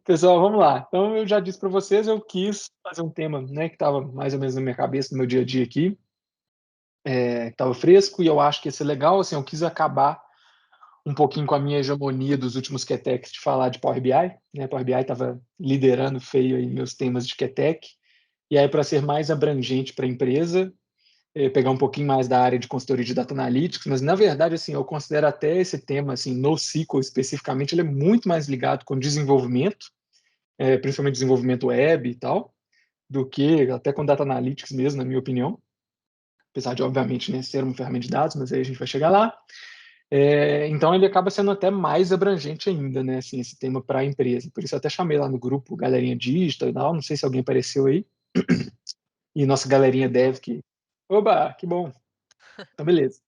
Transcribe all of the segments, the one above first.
Pessoal, vamos lá. Então, eu já disse para vocês, eu quis fazer um tema, né, que estava mais ou menos na minha cabeça, no meu dia a dia aqui, que estava fresco, e eu acho que ia ser legal, assim, eu quis acabar um pouquinho com a minha hegemonia dos últimos QTechs de falar de Power BI, né, Power BI estava liderando feio aí meus temas de QTech, e aí para ser mais abrangente para a empresa, pegar um pouquinho mais da área de consultoria de Data Analytics, mas na verdade, assim, eu considero até esse tema, assim, NoSQL especificamente, ele é muito mais ligado com desenvolvimento, principalmente desenvolvimento web e tal, do que até com Data Analytics mesmo, na minha opinião, apesar de, obviamente, né, ser uma ferramenta de dados, mas aí a gente vai chegar lá. Então, ele acaba sendo até mais abrangente ainda, né, assim, esse tema para a empresa. Por isso, eu até chamei lá no grupo Galerinha Digital e tal, não sei se alguém apareceu aí, e nossa galerinha dev que... Oba, que bom! Então, beleza.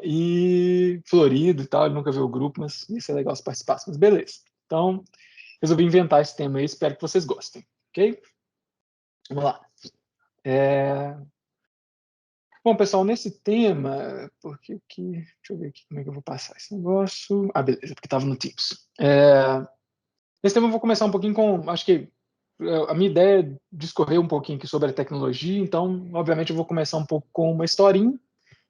E Florido e tal, ele nunca viu o grupo, mas isso é legal se participasse, mas beleza. Então, resolvi inventar esse tema aí, espero que vocês gostem, ok? Vamos lá. Bom, pessoal, nesse tema, deixa eu ver aqui como é que eu vou passar esse negócio. Ah, beleza, porque estava no Teams. Nesse tema eu vou começar um pouquinho com, acho que a minha ideia é discorrer um pouquinho aqui sobre a tecnologia, então, obviamente, eu vou começar um pouco com uma historinha,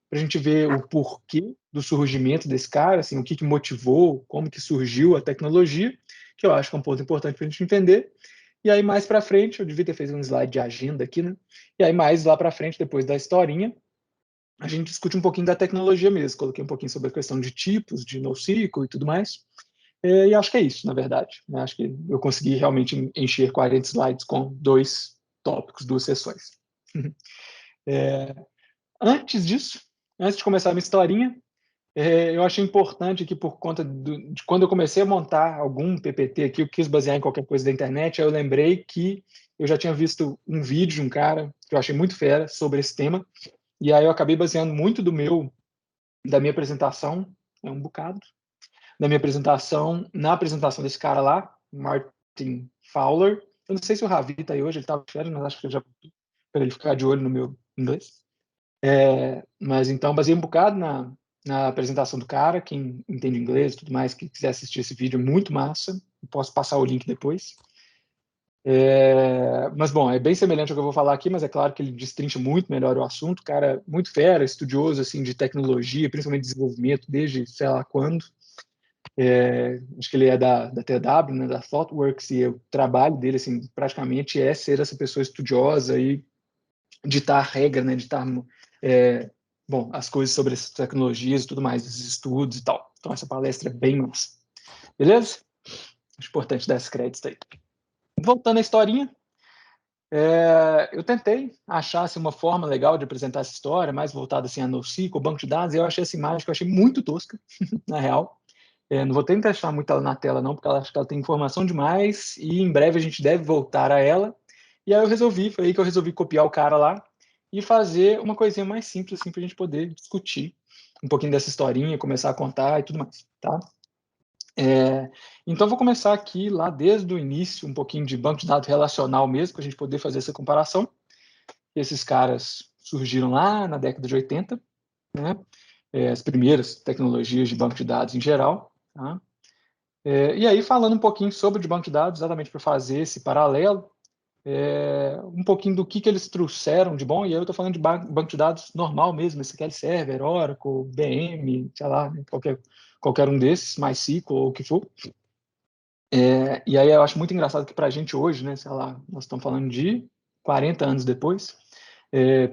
para a gente ver o porquê do surgimento desse cara, assim, o que motivou, como que surgiu a tecnologia, que eu acho que é um ponto importante para a gente entender. E aí, mais para frente, eu devia ter feito um slide de agenda aqui, né? E aí, mais lá para frente, depois da historinha, a gente discute um pouquinho da tecnologia mesmo. Coloquei um pouquinho sobre a questão de tipos, de NoSQL e tudo mais. E acho que é isso, na verdade, né? Acho que eu consegui realmente encher 40 slides com dois tópicos, duas sessões. Antes disso, antes de começar a minha historinha, eu achei importante aqui por conta de quando eu comecei a montar algum PPT aqui, eu quis basear em qualquer coisa da internet, aí eu lembrei que eu já tinha visto um vídeo de um cara que eu achei muito fera sobre esse tema, e aí eu acabei baseando muito da minha apresentação, um bocado, da minha apresentação, na apresentação desse cara lá, Martin Fowler. Eu não sei se o Ravi está aí hoje, ele estava de férias, mas acho que já para ele ficar de olho no meu inglês. Mas então, baseei um bocado na apresentação do cara, quem entende inglês e tudo mais, que quiser assistir esse vídeo, é muito massa. Eu posso passar o link depois. Mas, bom, é bem semelhante ao que eu vou falar aqui, mas é claro que ele destrincha muito melhor o assunto. Cara, muito fera, estudioso assim, de tecnologia, principalmente de desenvolvimento, desde sei lá quando. Acho que ele é da TW, né, da ThoughtWorks, e o trabalho dele, assim, praticamente é ser essa pessoa estudiosa e ditar regra, né, ditar bom, as coisas sobre essas tecnologias e tudo mais, esses estudos e tal. Então, essa palestra é bem massa. Beleza? Acho importante dar esses créditos aí. Voltando à historinha, eu tentei achar assim, uma forma legal de apresentar essa história, mais voltada assim, a NoSQL, banco de dados, e eu achei essa imagem que eu achei muito tosca, na real. Não vou tentar achar muito ela na tela, não, porque acho que ela tem informação demais, e em breve a gente deve voltar a ela. E aí foi aí que eu resolvi copiar o cara lá e fazer uma coisinha mais simples, assim, para a gente poder discutir um pouquinho dessa historinha, começar a contar e tudo mais, tá? Então, vou começar aqui lá desde o início, um pouquinho de banco de dados relacional mesmo, para a gente poder fazer essa comparação. Esses caras surgiram lá na década de 80, né? As primeiras tecnologias de banco de dados em geral, tá? E aí, falando um pouquinho sobre o banco de dados, exatamente para fazer esse paralelo, um pouquinho do que eles trouxeram de bom, e aí eu estou falando de banco de dados normal mesmo, SQL Server, Oracle, BM, sei lá, né, qualquer um desses, MySQL ou o que for. E aí eu acho muito engraçado que para a gente hoje, né, sei lá, nós estamos falando de 40 anos depois,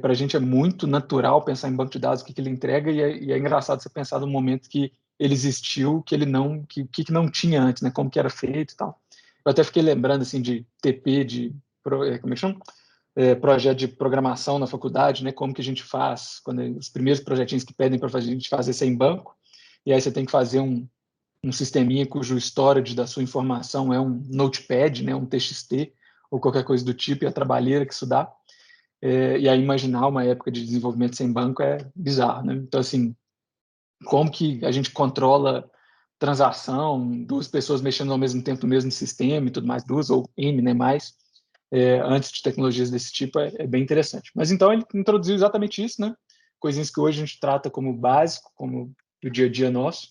para a gente é muito natural pensar em banco de dados, o que ele entrega, e é engraçado você pensar no momento que ele existiu, que ele não, que não tinha antes, né, como que era feito e tal. Eu até fiquei lembrando, assim, de TP, como é que chama? Projeto de programação na faculdade, né, como que a gente faz, quando os primeiros projetinhos que pedem para a gente fazer sem banco, e aí você tem que fazer um sisteminha cujo storage da sua informação é um notepad, né, um TXT, ou qualquer coisa do tipo, e a trabalheira que isso dá. E aí imaginar uma época de desenvolvimento sem banco é bizarro, né? Então, assim, como que a gente controla transação, duas pessoas mexendo ao mesmo tempo no mesmo sistema e tudo mais, duas ou N, né, mais, antes de tecnologias desse tipo, é bem interessante. Mas então ele introduziu exatamente isso, né? Coisinhas que hoje a gente trata como básico, como do dia a dia nosso,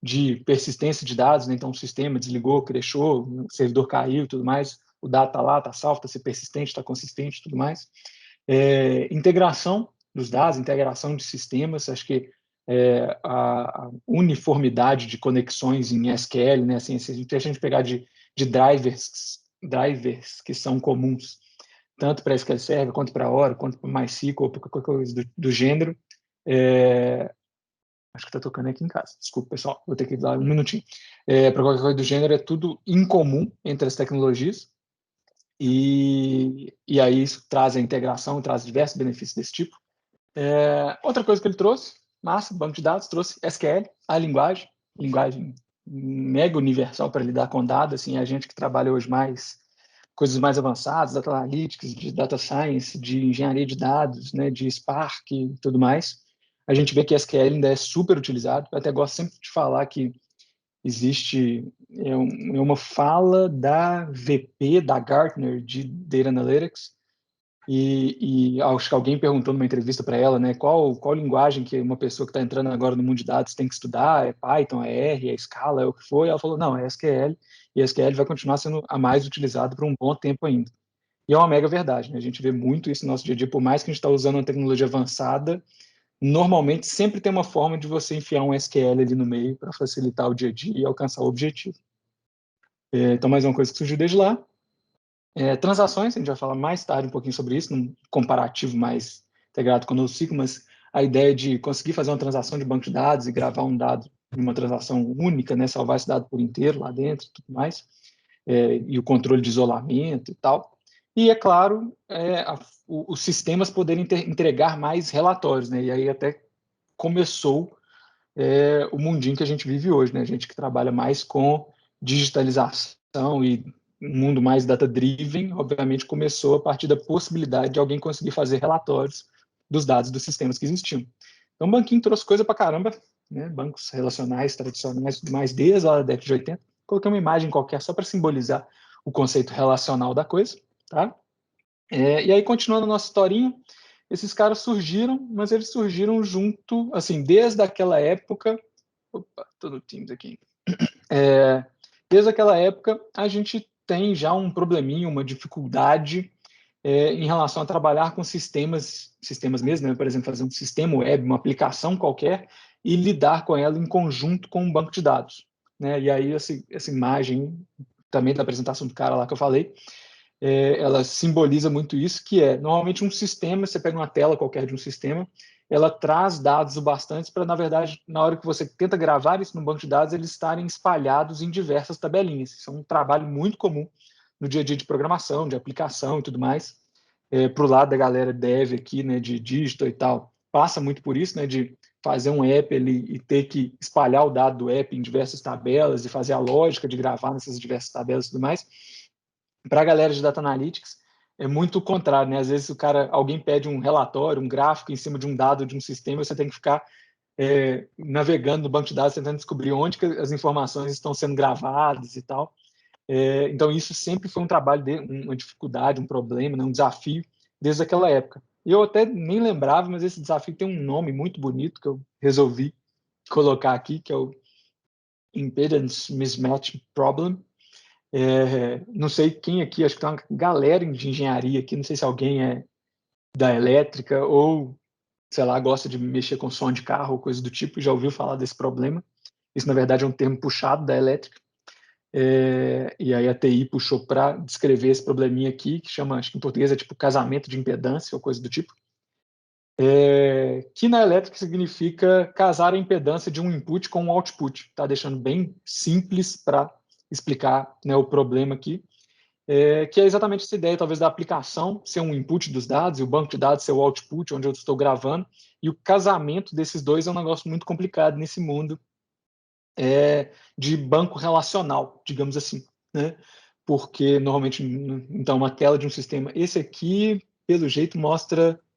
de persistência de dados, né? Então o sistema desligou, crashou, o servidor caiu e tudo mais, o dado está lá, está salvo, está persistente, está consistente e tudo mais. Integração dos dados, integração de sistemas, acho que a uniformidade de conexões em SQL, né? Assim, se a gente pegar de drivers que são comuns, tanto para SQL Server, quanto para Oracle, quanto para MySQL, ou qualquer coisa do gênero. Acho que está tocando aqui em casa. Desculpa, pessoal, vou ter que dar um minutinho. Para qualquer coisa do gênero, é tudo incomum entre as tecnologias. E aí isso traz a integração, traz diversos benefícios desse tipo. Outra coisa que ele trouxe, massa, banco de dados, trouxe SQL, a linguagem mega universal para lidar com dados. Assim, a gente que trabalha hoje mais coisas mais avançadas, data analytics, de data science, de engenharia de dados, né, de Spark e tudo mais, a gente vê que SQL ainda é super utilizado. Eu até gosto sempre de falar que existe uma fala da VP, da Gartner, de Data Analytics, e acho que alguém perguntou numa entrevista para ela, né, qual linguagem que uma pessoa que está entrando agora no mundo de dados tem que estudar, é Python, é R, é Scala, é o que for, e ela falou, não, é SQL, e SQL vai continuar sendo a mais utilizada por um bom tempo ainda. E é uma mega verdade, né? A gente vê muito isso no nosso dia a dia, por mais que a gente está usando uma tecnologia avançada, normalmente sempre tem uma forma de você enfiar um SQL ali no meio para facilitar o dia a dia e alcançar o objetivo. Então, mais uma coisa que surgiu desde lá. Transações, a gente vai falar mais tarde um pouquinho sobre isso, num comparativo mais integrado com o NoSQL, mas a ideia de conseguir fazer uma transação de banco de dados e gravar um dado em uma transação única, né, salvar esse dado por inteiro lá dentro e tudo mais, e o controle de isolamento e tal. E, é claro, os sistemas poderem entregar mais relatórios, né, e aí até começou o mundinho que a gente vive hoje, né, a gente que trabalha mais com digitalização e um mundo mais data-driven, obviamente começou a partir da possibilidade de alguém conseguir fazer relatórios dos dados dos sistemas que existiam. Então, o banquinho trouxe coisa para caramba, né? Bancos relacionais, tradicionais, mais desde a década de 80. Coloquei uma imagem qualquer só para simbolizar o conceito relacional da coisa, tá? E aí, continuando a nossa historinha, esses caras surgiram, mas eles surgiram junto, assim, desde aquela época. Opa, tô no Teams aqui. Desde aquela época, a gente tem já um probleminha, uma dificuldade em relação a trabalhar com sistemas mesmo, né? Por exemplo, fazer um sistema web, uma aplicação qualquer, e lidar com ela em conjunto com um banco de dados, né? E aí, essa imagem também da apresentação do cara lá que eu falei, ela simboliza muito isso, que normalmente um sistema, você pega uma tela qualquer de um sistema, ela traz dados o bastante para, na verdade, na hora que você tenta gravar isso no banco de dados, eles estarem espalhados em diversas tabelinhas. Isso é um trabalho muito comum no dia a dia de programação, de aplicação e tudo mais. Para o lado da galera dev aqui, né, de digital e tal, passa muito por isso, né, de fazer um app ali e ter que espalhar o dado do app em diversas tabelas e fazer a lógica de gravar nessas diversas tabelas e tudo mais. Para a galera de Data Analytics, é muito o contrário, né? Às vezes alguém pede um relatório, um gráfico em cima de um dado de um sistema, você tem que ficar navegando no banco de dados, tentando descobrir onde que as informações estão sendo gravadas e tal. Então, isso sempre foi um trabalho, uma dificuldade, um problema, né? Um desafio desde aquela época. E eu até nem lembrava, mas esse desafio tem um nome muito bonito que eu resolvi colocar aqui, que é o Impedance Mismatch Problem. Não sei quem aqui, acho que tem uma galera de engenharia aqui, não sei se alguém é da elétrica ou, sei lá, gosta de mexer com som de carro ou coisa do tipo, já ouviu falar desse problema. Isso, na verdade, é um termo puxado da elétrica. E aí a TI puxou para descrever esse probleminha aqui, que chama, acho que em português é tipo casamento de impedância ou coisa do tipo. Que na elétrica significa casar a impedância de um input com um output. Tá deixando bem simples para explicar, né, o problema aqui. Que é exatamente essa ideia, talvez, da aplicação ser um input dos dados e o banco de dados ser o output, onde eu estou gravando, e o casamento desses dois é um negócio muito complicado nesse mundo de banco relacional, digamos assim, né? Porque, normalmente, então, uma tela de um sistema, esse aqui, pelo jeito,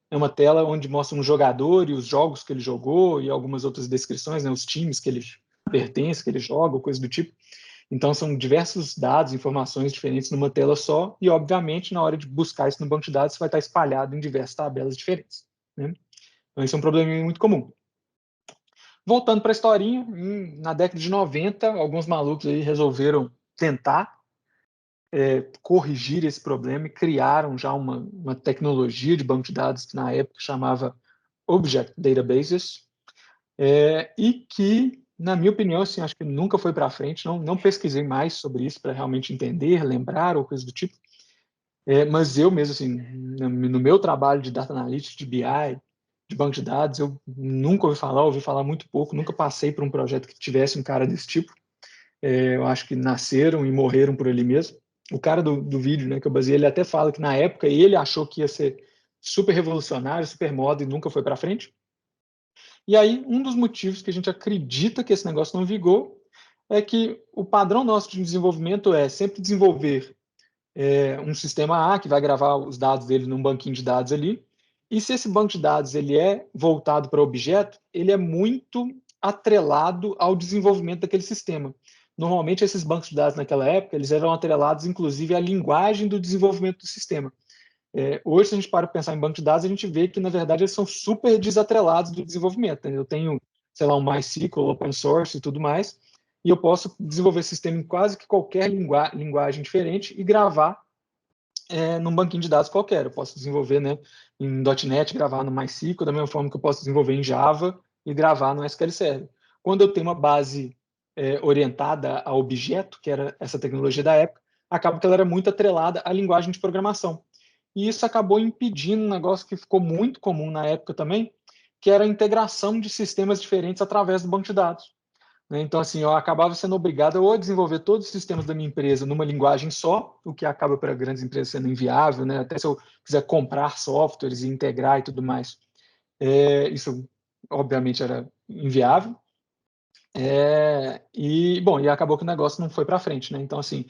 é uma tela onde mostra um jogador e os jogos que ele jogou e algumas outras descrições, né, os times que ele pertence, que ele joga, coisa do tipo. Então, são diversos dados, informações diferentes numa tela só, e, obviamente, na hora de buscar isso no banco de dados, isso vai estar espalhado em diversas tabelas diferentes, né? Então, isso é um problema muito comum. Voltando para a historinha, na década de 90, alguns malucos aí resolveram tentar corrigir esse problema e criaram já uma tecnologia de banco de dados que na época chamava Object Databases, e que, na minha opinião, assim, acho que nunca foi para frente, não pesquisei mais sobre isso para realmente entender, lembrar ou coisa do tipo, mas eu mesmo, assim, no meu trabalho de Data Analytics, de BI, de banco de dados, eu nunca ouvi falar muito pouco, nunca passei por um projeto que tivesse um cara desse tipo. Eu acho que nasceram e morreram por ali mesmo. O cara do vídeo, né, que eu baseei, ele até fala que na época ele achou que ia ser super revolucionário, super moda e nunca foi para frente. E aí, um dos motivos que a gente acredita que esse negócio não vingou é que o padrão nosso de desenvolvimento é sempre desenvolver um sistema A que vai gravar os dados dele num banquinho de dados ali. E se esse banco de dados ele é voltado para objeto, ele é muito atrelado ao desenvolvimento daquele sistema. Normalmente esses bancos de dados naquela época eles eram atrelados inclusive à linguagem do desenvolvimento do sistema. Hoje, se a gente para pensar em banco de dados, a gente vê que na verdade eles são super desatrelados do desenvolvimento. Eu tenho, sei lá, um MySQL, open source e tudo mais, e eu posso desenvolver sistema em quase que qualquer linguagem diferente e gravar num banquinho de dados qualquer. Eu posso desenvolver, né, em .NET, gravar no MySQL, da mesma forma que eu posso desenvolver em Java e gravar no SQL Server. Quando eu tenho uma base orientada a objeto, que era essa tecnologia da época, acaba que ela era muito atrelada à linguagem de programação. E isso acabou impedindo um negócio que ficou muito comum na época também, que era a integração de sistemas diferentes através do banco de dados. Então, assim, eu acabava sendo obrigado a desenvolver todos os sistemas da minha empresa numa linguagem só, o que acaba para grandes empresas sendo inviável, né? Até se eu quiser comprar softwares e integrar e tudo mais. Isso, obviamente, era inviável. E acabou que o negócio não foi para frente, né? Então, assim,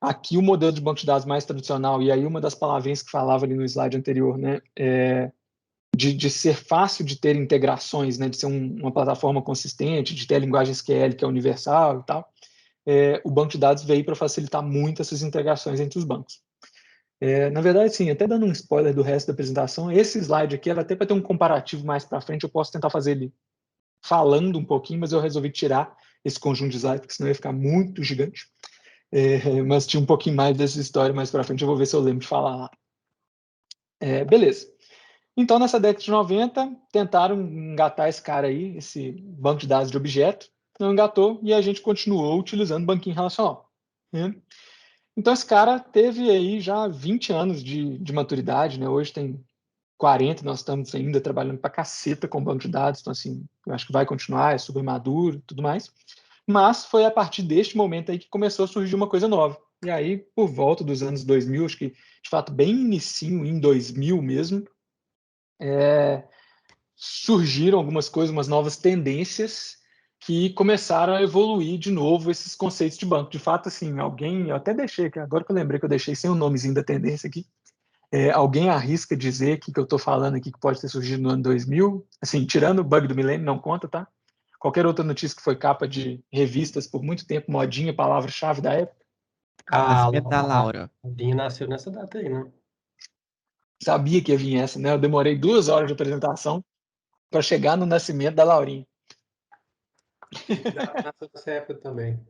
aqui o modelo de banco de dados mais tradicional, e aí uma das palavrinhas que falava ali no slide anterior, né? De ser fácil de ter integrações, né, de ser uma plataforma consistente, de ter a linguagem SQL que é universal e tal, o banco de dados veio para facilitar muito essas integrações entre os bancos. Na verdade, sim, até dando um spoiler do resto da apresentação, esse slide aqui era até para ter um comparativo mais para frente, eu posso tentar fazer ele falando um pouquinho, mas eu resolvi tirar esse conjunto de slides, porque senão ia ficar muito gigante. Mas tinha um pouquinho mais dessa história mais para frente, eu vou ver se eu lembro de falar lá. Beleza. Então, nessa década de 90, tentaram engatar esse cara aí, esse banco de dados de objeto, não engatou e a gente continuou utilizando banquinho relacional. Né? Então, esse cara teve aí já 20 anos de maturidade, né? Hoje tem 40, nós estamos ainda trabalhando pra caceta com banco de dados, então, assim, eu acho que vai continuar, é super maduro e tudo mais. Mas foi a partir deste momento aí que começou a surgir uma coisa nova. E aí, por volta dos anos 2000, acho que, de fato, bem inicinho, em 2000 mesmo, surgiram algumas coisas, umas novas tendências que começaram a evoluir de novo esses conceitos de banco. De fato, assim, eu até deixei, agora que eu lembrei que eu deixei sem o nomezinho da tendência aqui, alguém arrisca dizer que eu estou falando aqui que pode ter surgido no ano 2000, assim, tirando o bug do milênio, não conta, tá? Qualquer outra notícia que foi capa de revistas por muito tempo, modinha, palavra-chave da época. Nascimento da A Laura. Dinho nasceu nessa data aí, né? Sabia que ia vir essa, né? Eu demorei 2 horas de apresentação para chegar no nascimento da Laurinha. Big Data nasceu nessa época também.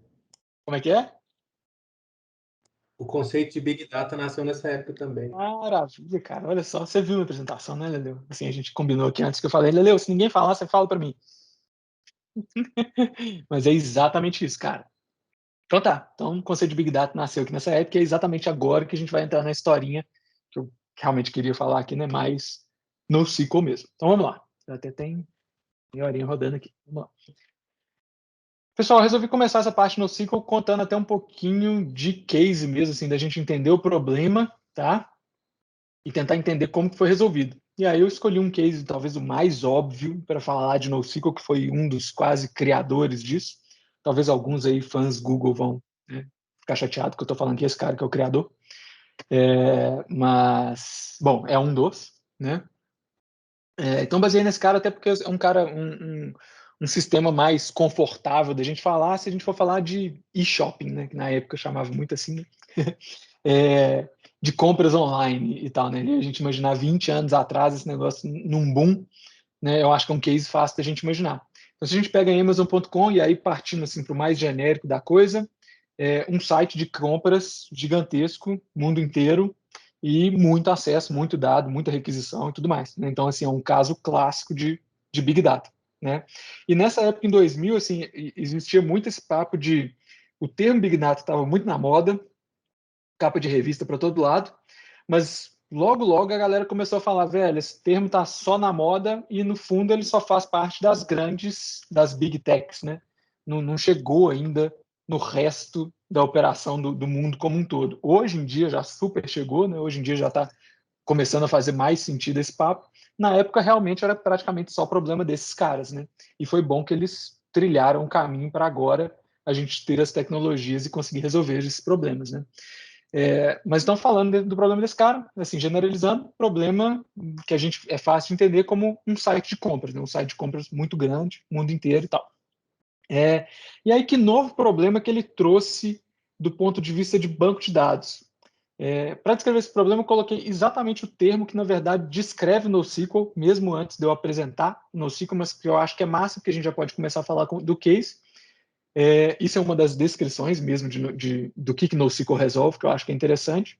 Como é que é? O conceito de Big Data nasceu nessa época também. Maravilha, cara. Olha só, você viu a apresentação, né, Leleu? Assim, a gente combinou aqui antes que eu falei, Leleu, se ninguém falar, você fala para mim. Mas é exatamente isso, cara. Então tá. Então o conceito de Big Data nasceu aqui nessa época e é exatamente agora que a gente vai entrar na historinha que eu realmente queria falar aqui, né? Mais no SQL mesmo. Então vamos lá. Até tem meia horinha rodando aqui. Vamos lá. Pessoal, eu resolvi começar essa parte no SQL contando até um pouquinho de case mesmo, assim, da gente entender o problema, tá? E tentar entender como que foi resolvido. E aí eu escolhi um case, talvez o mais óbvio, para falar de NoSQL, que foi um dos quase criadores disso. Talvez alguns aí, fãs Google, vão, né, ficar chateados que eu estou falando que esse cara que é o criador. Mas, bom, é um dos, né? Então baseei nesse cara até porque é um cara, um sistema mais confortável da gente falar se a gente for falar de e-shopping, né? Que na época eu chamava muito assim, né? De compras online e tal, né? E a gente imaginar 20 anos atrás esse negócio num boom, né? Eu acho que é um case fácil da gente imaginar. Então, se a gente pega Amazon.com e aí partindo assim, para o mais genérico da coisa, um site de compras gigantesco, mundo inteiro, e muito acesso, muito dado, muita requisição e tudo mais. Né? Então, assim, é um caso clássico de Big Data. Né? E nessa época, em 2000, assim, existia muito esse papo de... O termo Big Data estava muito na moda, capa de revista para todo lado, mas logo, logo a galera começou a falar, velho, esse termo está só na moda e, no fundo, ele só faz parte das grandes, das Big Techs, né? Não chegou ainda no resto da operação do mundo como um todo. Hoje em dia já super chegou, né? Hoje em dia já está começando a fazer mais sentido esse papo. Na época, realmente, era praticamente só problema desses caras, né? E foi bom que eles trilharam o caminho para agora a gente ter as tecnologias e conseguir resolver esses problemas, né? Mas estão falando do problema desse cara, assim, generalizando, problema que a gente é fácil de entender como um site de compras, né? Um site de compras muito grande, mundo inteiro e tal. E aí, que novo problema que ele trouxe do ponto de vista de banco de dados? Para descrever esse problema, eu coloquei exatamente o termo que, na verdade, descreve o NoSQL, mesmo antes de eu apresentar o NoSQL, mas que eu acho que é massa, porque a gente já pode começar a falar do case. Isso é uma das descrições mesmo do que NoSQL resolve, que eu acho que é interessante,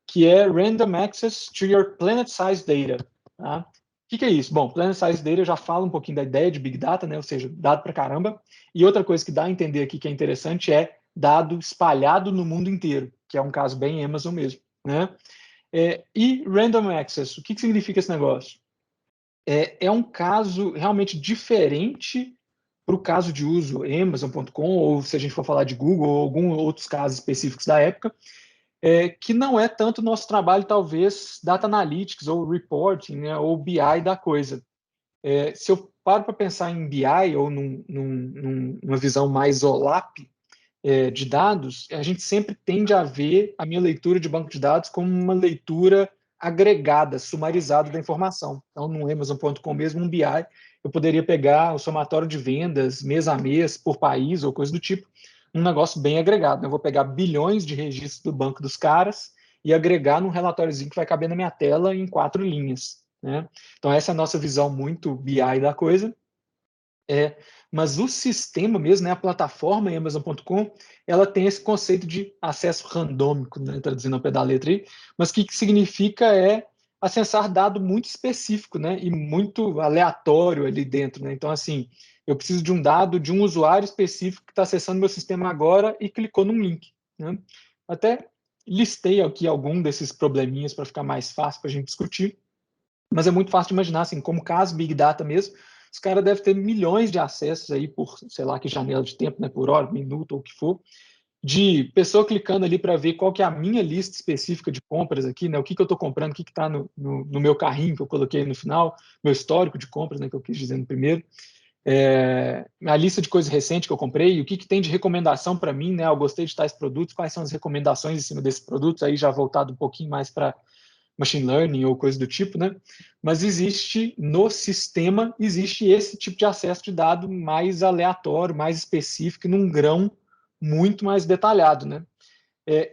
que é Random Access to your Planet Size Data. Tá? O que é isso? Bom, Planet Size Data já fala um pouquinho da ideia de Big Data, né? Ou seja, dado para caramba. E outra coisa que dá a entender aqui que é interessante é dado espalhado no mundo inteiro, que é um caso bem Amazon mesmo. Né? E Random Access, o que significa esse negócio? É um caso realmente diferente para o caso de uso Amazon.com, ou se a gente for falar de Google, ou alguns outros casos específicos da época, que não é tanto o nosso trabalho, talvez, Data Analytics, ou Reporting, né, ou BI da coisa. Se eu paro para pensar em BI, ou numa visão mais OLAP de dados, a gente sempre tende a ver a minha leitura de banco de dados como uma leitura agregada, sumarizada da informação. Então, no Amazon.com mesmo, um BI, eu poderia pegar o somatório de vendas mês a mês, por país, ou coisa do tipo, um negócio bem agregado. Eu vou pegar bilhões de registros do banco dos caras e agregar num relatóriozinho que vai caber na minha tela em 4 linhas. Né? Então, essa é a nossa visão muito BI da coisa. Mas o sistema mesmo, né, a plataforma Amazon.com, ela tem esse conceito de acesso randômico, né, traduzindo ao pé da letra aí, mas o que significa acessar dado muito específico, né, e muito aleatório ali dentro, né? Então, assim, eu preciso de um dado de um usuário específico que está acessando meu sistema agora e clicou num link, né? Até listei aqui algum desses probleminhas para ficar mais fácil para a gente discutir, mas é muito fácil de imaginar, assim, como caso Big Data mesmo, os caras devem ter milhões de acessos aí por, sei lá, que janela de tempo, né, por hora, minuto ou o que for, de pessoa clicando ali para ver qual que é a minha lista específica de compras aqui, né, o que eu estou comprando, o que está no meu carrinho que eu coloquei no final, meu histórico de compras, né, que eu quis dizer no primeiro, a lista de coisas recentes que eu comprei, o que tem de recomendação para mim, né, eu gostei de tais produtos, quais são as recomendações em cima desses produtos, aí já voltado um pouquinho mais para machine learning ou coisa do tipo, né? Mas existe no sistema, existe esse tipo de acesso de dado mais aleatório, mais específico, num grão muito mais detalhado, né?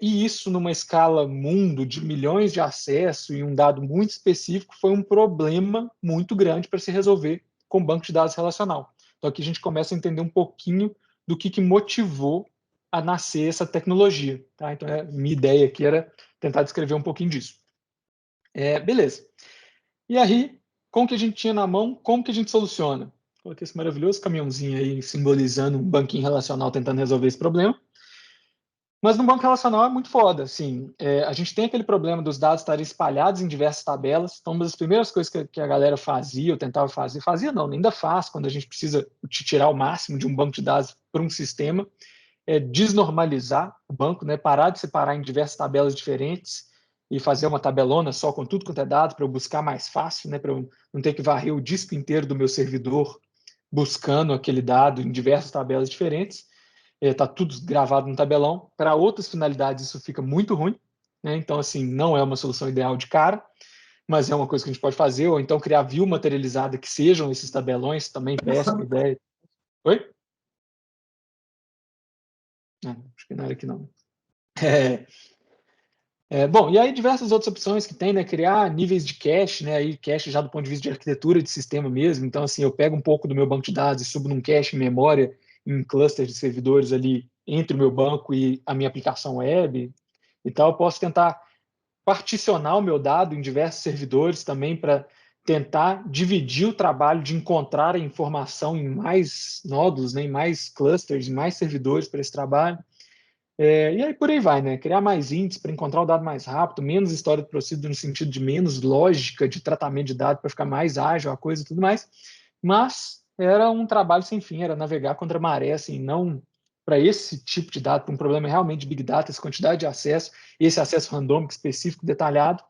E isso numa escala mundo de milhões de acessos e um dado muito específico foi um problema muito grande para se resolver com banco de dados relacional. Então aqui a gente começa a entender um pouquinho do que motivou a nascer essa tecnologia. Tá? Então minha ideia aqui era tentar descrever um pouquinho disso. Beleza. E aí, com o que a gente tinha na mão, como que a gente soluciona? Coloquei esse maravilhoso caminhãozinho aí, simbolizando um banquinho relacional tentando resolver esse problema. Mas no banco relacional é muito foda, assim, a gente tem aquele problema dos dados estarem espalhados em diversas tabelas, então uma das primeiras coisas que a galera fazia, ou tentava fazer, fazia não, ainda faz, quando a gente precisa tirar o máximo de um banco de dados para um sistema, é desnormalizar o banco, né, parar de separar em diversas tabelas diferentes e fazer uma tabelona só com tudo quanto é dado para eu buscar mais fácil, né, para eu não ter que varrer o disco inteiro do meu servidor buscando aquele dado em diversas tabelas diferentes. Está tudo gravado no tabelão. Para outras finalidades isso fica muito ruim, né? Então assim não é uma solução ideal de cara, mas é uma coisa que a gente pode fazer, ou então criar view materializada que sejam esses tabelões, também péssima ideia. Oi? Não, acho que não era aqui não. Bom, e aí diversas outras opções que tem, né? Criar níveis de cache, né? Aí cache já do ponto de vista de arquitetura de sistema mesmo. Então, assim, eu pego um pouco do meu banco de dados e subo num cache em memória, em um cluster de servidores ali entre o meu banco e a minha aplicação web e tal. Eu posso tentar particionar o meu dado em diversos servidores também para tentar dividir o trabalho de encontrar a informação em mais nódulos, né? Em mais clusters, em mais servidores para esse trabalho. E aí por aí vai, né? Criar mais índices para encontrar o dado mais rápido, menos história de procedimento no sentido de menos lógica de tratamento de dados para ficar mais ágil a coisa e tudo mais. Mas era um trabalho sem fim, era navegar contra a maré, assim, não para esse tipo de dado, para um problema realmente de Big Data, essa quantidade de acesso, esse acesso randômico específico, detalhado,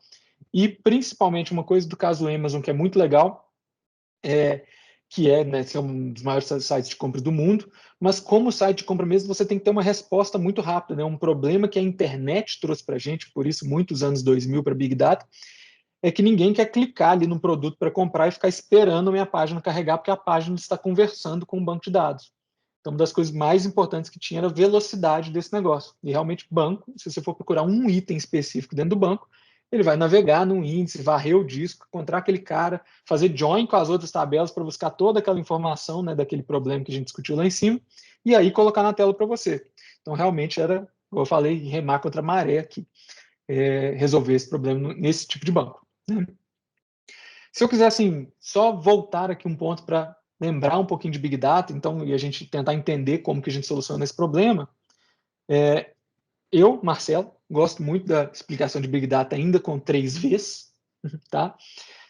e principalmente uma coisa do caso Amazon que é muito legal, que é, né, ser um dos maiores sites de compra do mundo, mas como site de compra mesmo, você tem que ter uma resposta muito rápida, né? Um problema que a internet trouxe para a gente, por isso muitos anos 2000 para Big Data, é que ninguém quer clicar ali no produto para comprar e ficar esperando a minha página carregar, porque a página está conversando com o banco de dados. Então, uma das coisas mais importantes que tinha era a velocidade desse negócio. E realmente, banco, se você for procurar um item específico dentro do banco, ele vai navegar num índice, varrer o disco, encontrar aquele cara, fazer join com as outras tabelas para buscar toda aquela informação, né, daquele problema que a gente discutiu lá em cima, e aí colocar na tela para você. Então, realmente era, como eu falei, remar contra a maré aqui, resolver esse problema nesse tipo de banco. Né? Se eu quiser, assim, só voltar aqui um ponto para lembrar um pouquinho de Big Data, então, e a gente tentar entender como que a gente soluciona esse problema, eu, Marcelo, gosto muito da explicação de Big Data ainda com 3 Vs, tá?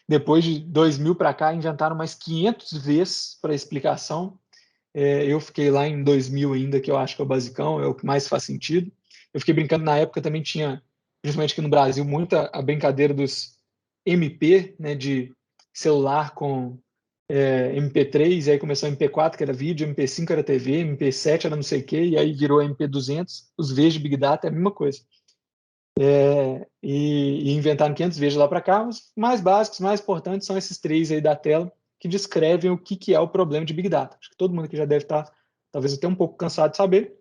Depois de 2000 para cá, inventaram mais 500 Vs para explicação. Eu fiquei lá em 2000 ainda, que eu acho que é o basicão, é o que mais faz sentido. Eu fiquei brincando na época, também tinha, principalmente aqui no Brasil, muita a brincadeira dos MP, né, de celular com MP3, aí começou MP4, que era vídeo, MP5 era TV, MP7 era não sei o quê, e aí virou MP200. Os Vs de Big Data é a mesma coisa. E inventaram 500 Vs de lá para cá. Os mais básicos, mais importantes são esses 3 aí da tela, que descrevem o que é o problema de Big Data. Acho que todo mundo aqui já deve estar, talvez até um pouco cansado de saber,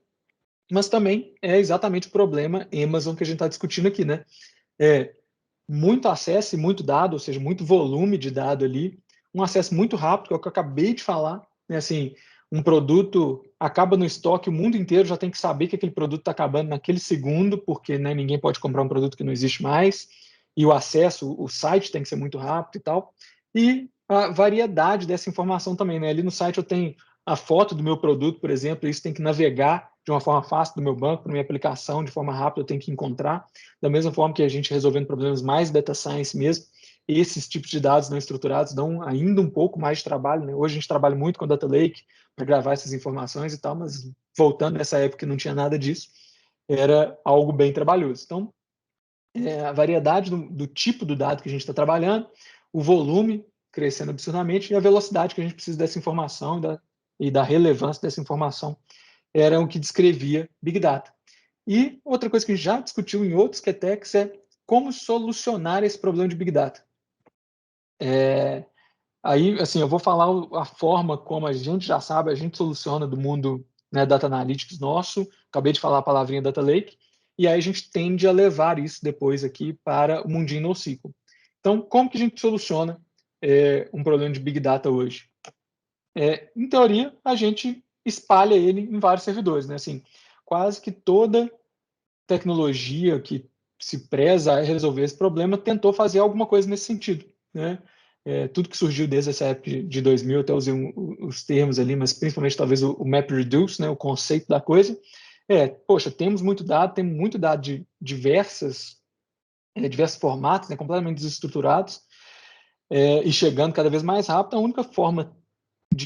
mas também é exatamente o problema Amazon que a gente está discutindo aqui, né? É muito acesso e muito dado, ou seja, muito volume de dado ali, um acesso muito rápido, que é o que eu acabei de falar, né? Assim, um produto acaba no estoque, o mundo inteiro já tem que saber que aquele produto está acabando naquele segundo, porque, né, ninguém pode comprar um produto que não existe mais, e o acesso, o site tem que ser muito rápido e tal. E a variedade dessa informação também, né? Ali no site eu tenho a foto do meu produto, por exemplo, isso tem que navegar de uma forma fácil do meu banco, na minha aplicação, de forma rápida, eu tenho que encontrar. Da mesma forma que a gente resolvendo problemas mais data science mesmo, esses tipos de dados não estruturados dão ainda um pouco mais de trabalho. Né? Hoje a gente trabalha muito com Data Lake para gravar essas informações e tal, mas voltando nessa época que não tinha nada disso, era algo bem trabalhoso. Então, a variedade do tipo do dado que a gente está trabalhando, o volume crescendo absurdamente e a velocidade que a gente precisa dessa informação e da relevância dessa informação era o que descrevia Big Data. E outra coisa que a gente já discutiu em outros QTECs é como solucionar esse problema de Big Data. Aí, assim, eu vou falar a forma como a gente já sabe, a gente soluciona do mundo, né, Data Analytics nosso, acabei de falar a palavrinha Data Lake, e aí a gente tende a levar isso depois aqui para o mundinho NoSQL. Então, como que a gente soluciona um problema de Big Data hoje? Em teoria, a gente espalha ele em vários servidores, né? Assim, quase que toda tecnologia que se preza a resolver esse problema tentou fazer alguma coisa nesse sentido, né? Tudo que surgiu desde essa época de 2000, até usei os termos ali, mas principalmente talvez o MapReduce, né, o conceito da coisa, poxa, temos muito dado de diversos formatos, né, completamente desestruturados, e chegando cada vez mais rápido. A única forma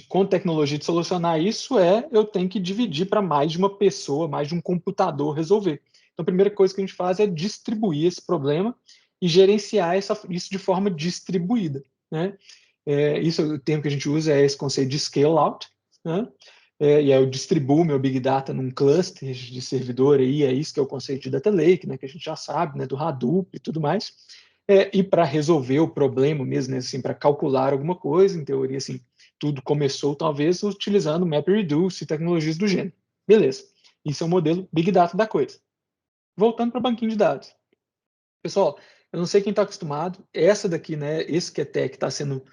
com tecnologia de solucionar isso eu tenho que dividir para mais de uma pessoa, mais de um computador resolver. Então, a primeira coisa que a gente faz é distribuir esse problema e gerenciar isso de forma distribuída. Né? Isso, o termo que a gente usa é esse conceito de scale out. Né? E aí eu distribuo meu Big Data num cluster de servidor, aí é isso que é o conceito de Data Lake, né? Que a gente já sabe, né? Do Hadoop e tudo mais. E para resolver o problema mesmo, né? Assim, para calcular alguma coisa, em teoria, assim, tudo começou talvez utilizando MapReduce e tecnologias do gênero. Beleza. Isso é o modelo Big Data da coisa. Voltando para o banquinho de dados. Pessoal, eu não sei quem está acostumado, essa daqui, né, esse QTEC está sendo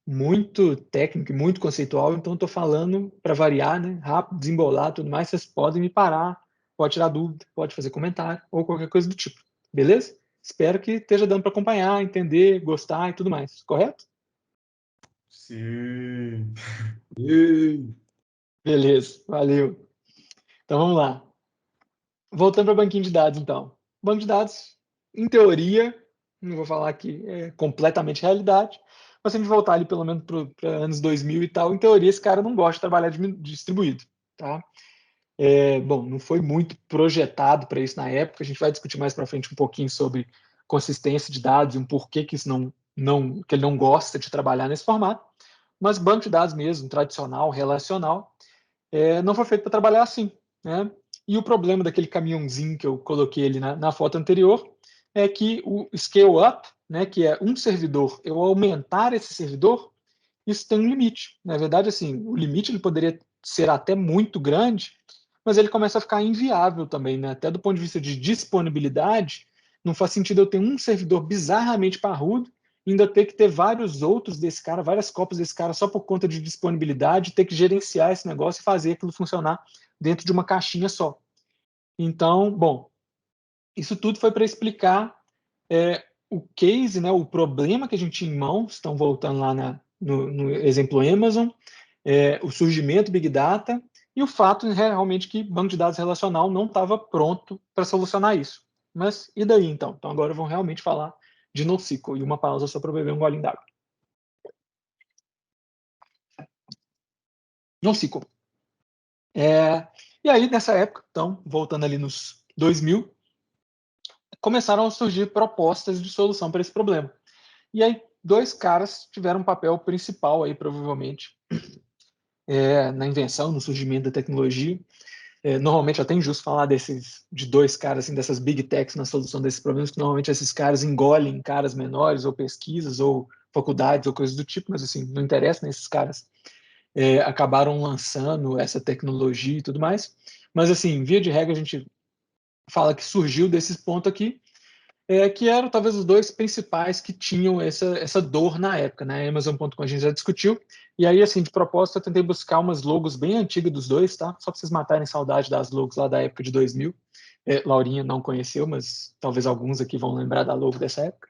muito técnico e muito conceitual, então estou falando para variar, né, rápido, desembolar, tudo mais, vocês podem me parar, pode tirar dúvida, pode fazer comentário ou qualquer coisa do tipo, beleza? Espero que esteja dando para acompanhar, entender, gostar e tudo mais, correto? Sim. Beleza, valeu. Então vamos lá. Voltando para o banquinho de dados, então. Banco de dados, em teoria, não vou falar que é completamente realidade, mas se a gente voltar ali pelo menos para anos 2000 e tal, em teoria esse cara não gosta de trabalhar distribuído, tá? Bom, não foi muito projetado para isso na época, a gente vai discutir mais para frente um pouquinho sobre consistência de dados e um porquê que isso que ele não gosta de trabalhar nesse formato, mas banco de dados mesmo, tradicional, relacional, não foi feito para trabalhar assim, né? E o problema daquele caminhãozinho que eu coloquei ali na foto anterior é que o scale up, né, que é um servidor, eu aumentar esse servidor, isso tem um limite. Na verdade, assim, o limite ele poderia ser até muito grande, mas ele começa a ficar inviável também, né? Até do ponto de vista de disponibilidade, não faz sentido eu ter um servidor bizarramente parrudo ainda ter que ter vários outros desse cara, várias cópias desse cara só por conta de disponibilidade, ter que gerenciar esse negócio e fazer aquilo funcionar dentro de uma caixinha só. Então, bom, isso tudo foi para explicar o case, né, o problema que a gente tinha em mãos, estão voltando lá no exemplo Amazon, o surgimento Big Data e o fato realmente que banco de dados relacional não estava pronto para solucionar isso. Mas e daí então? Então agora vamos realmente falar de NoSQL e uma pausa só para beber um golinho d'água. NoSQL. E aí, nessa época, então, voltando ali nos 2000, começaram a surgir propostas de solução para esse problema. E aí, dois caras tiveram um papel principal aí, provavelmente, na invenção, no surgimento da tecnologia. Normalmente, até injusto falar de dois caras, assim, dessas big techs na solução desses problemas, que normalmente esses caras engolem caras menores, ou pesquisas, ou faculdades, ou coisas do tipo, mas assim, não interessa, né, esses caras acabaram lançando essa tecnologia e tudo mais. Mas, assim, via de regra, a gente fala que surgiu desses pontos aqui, que eram talvez os dois principais que tinham essa dor na época, né? Amazon.com a gente já discutiu. E aí, assim, de propósito, eu tentei buscar umas logos bem antigas dos dois, tá? Só para vocês matarem saudade das logos lá da época de 2000. Laurinha não conheceu, mas talvez alguns aqui vão lembrar da logo dessa época.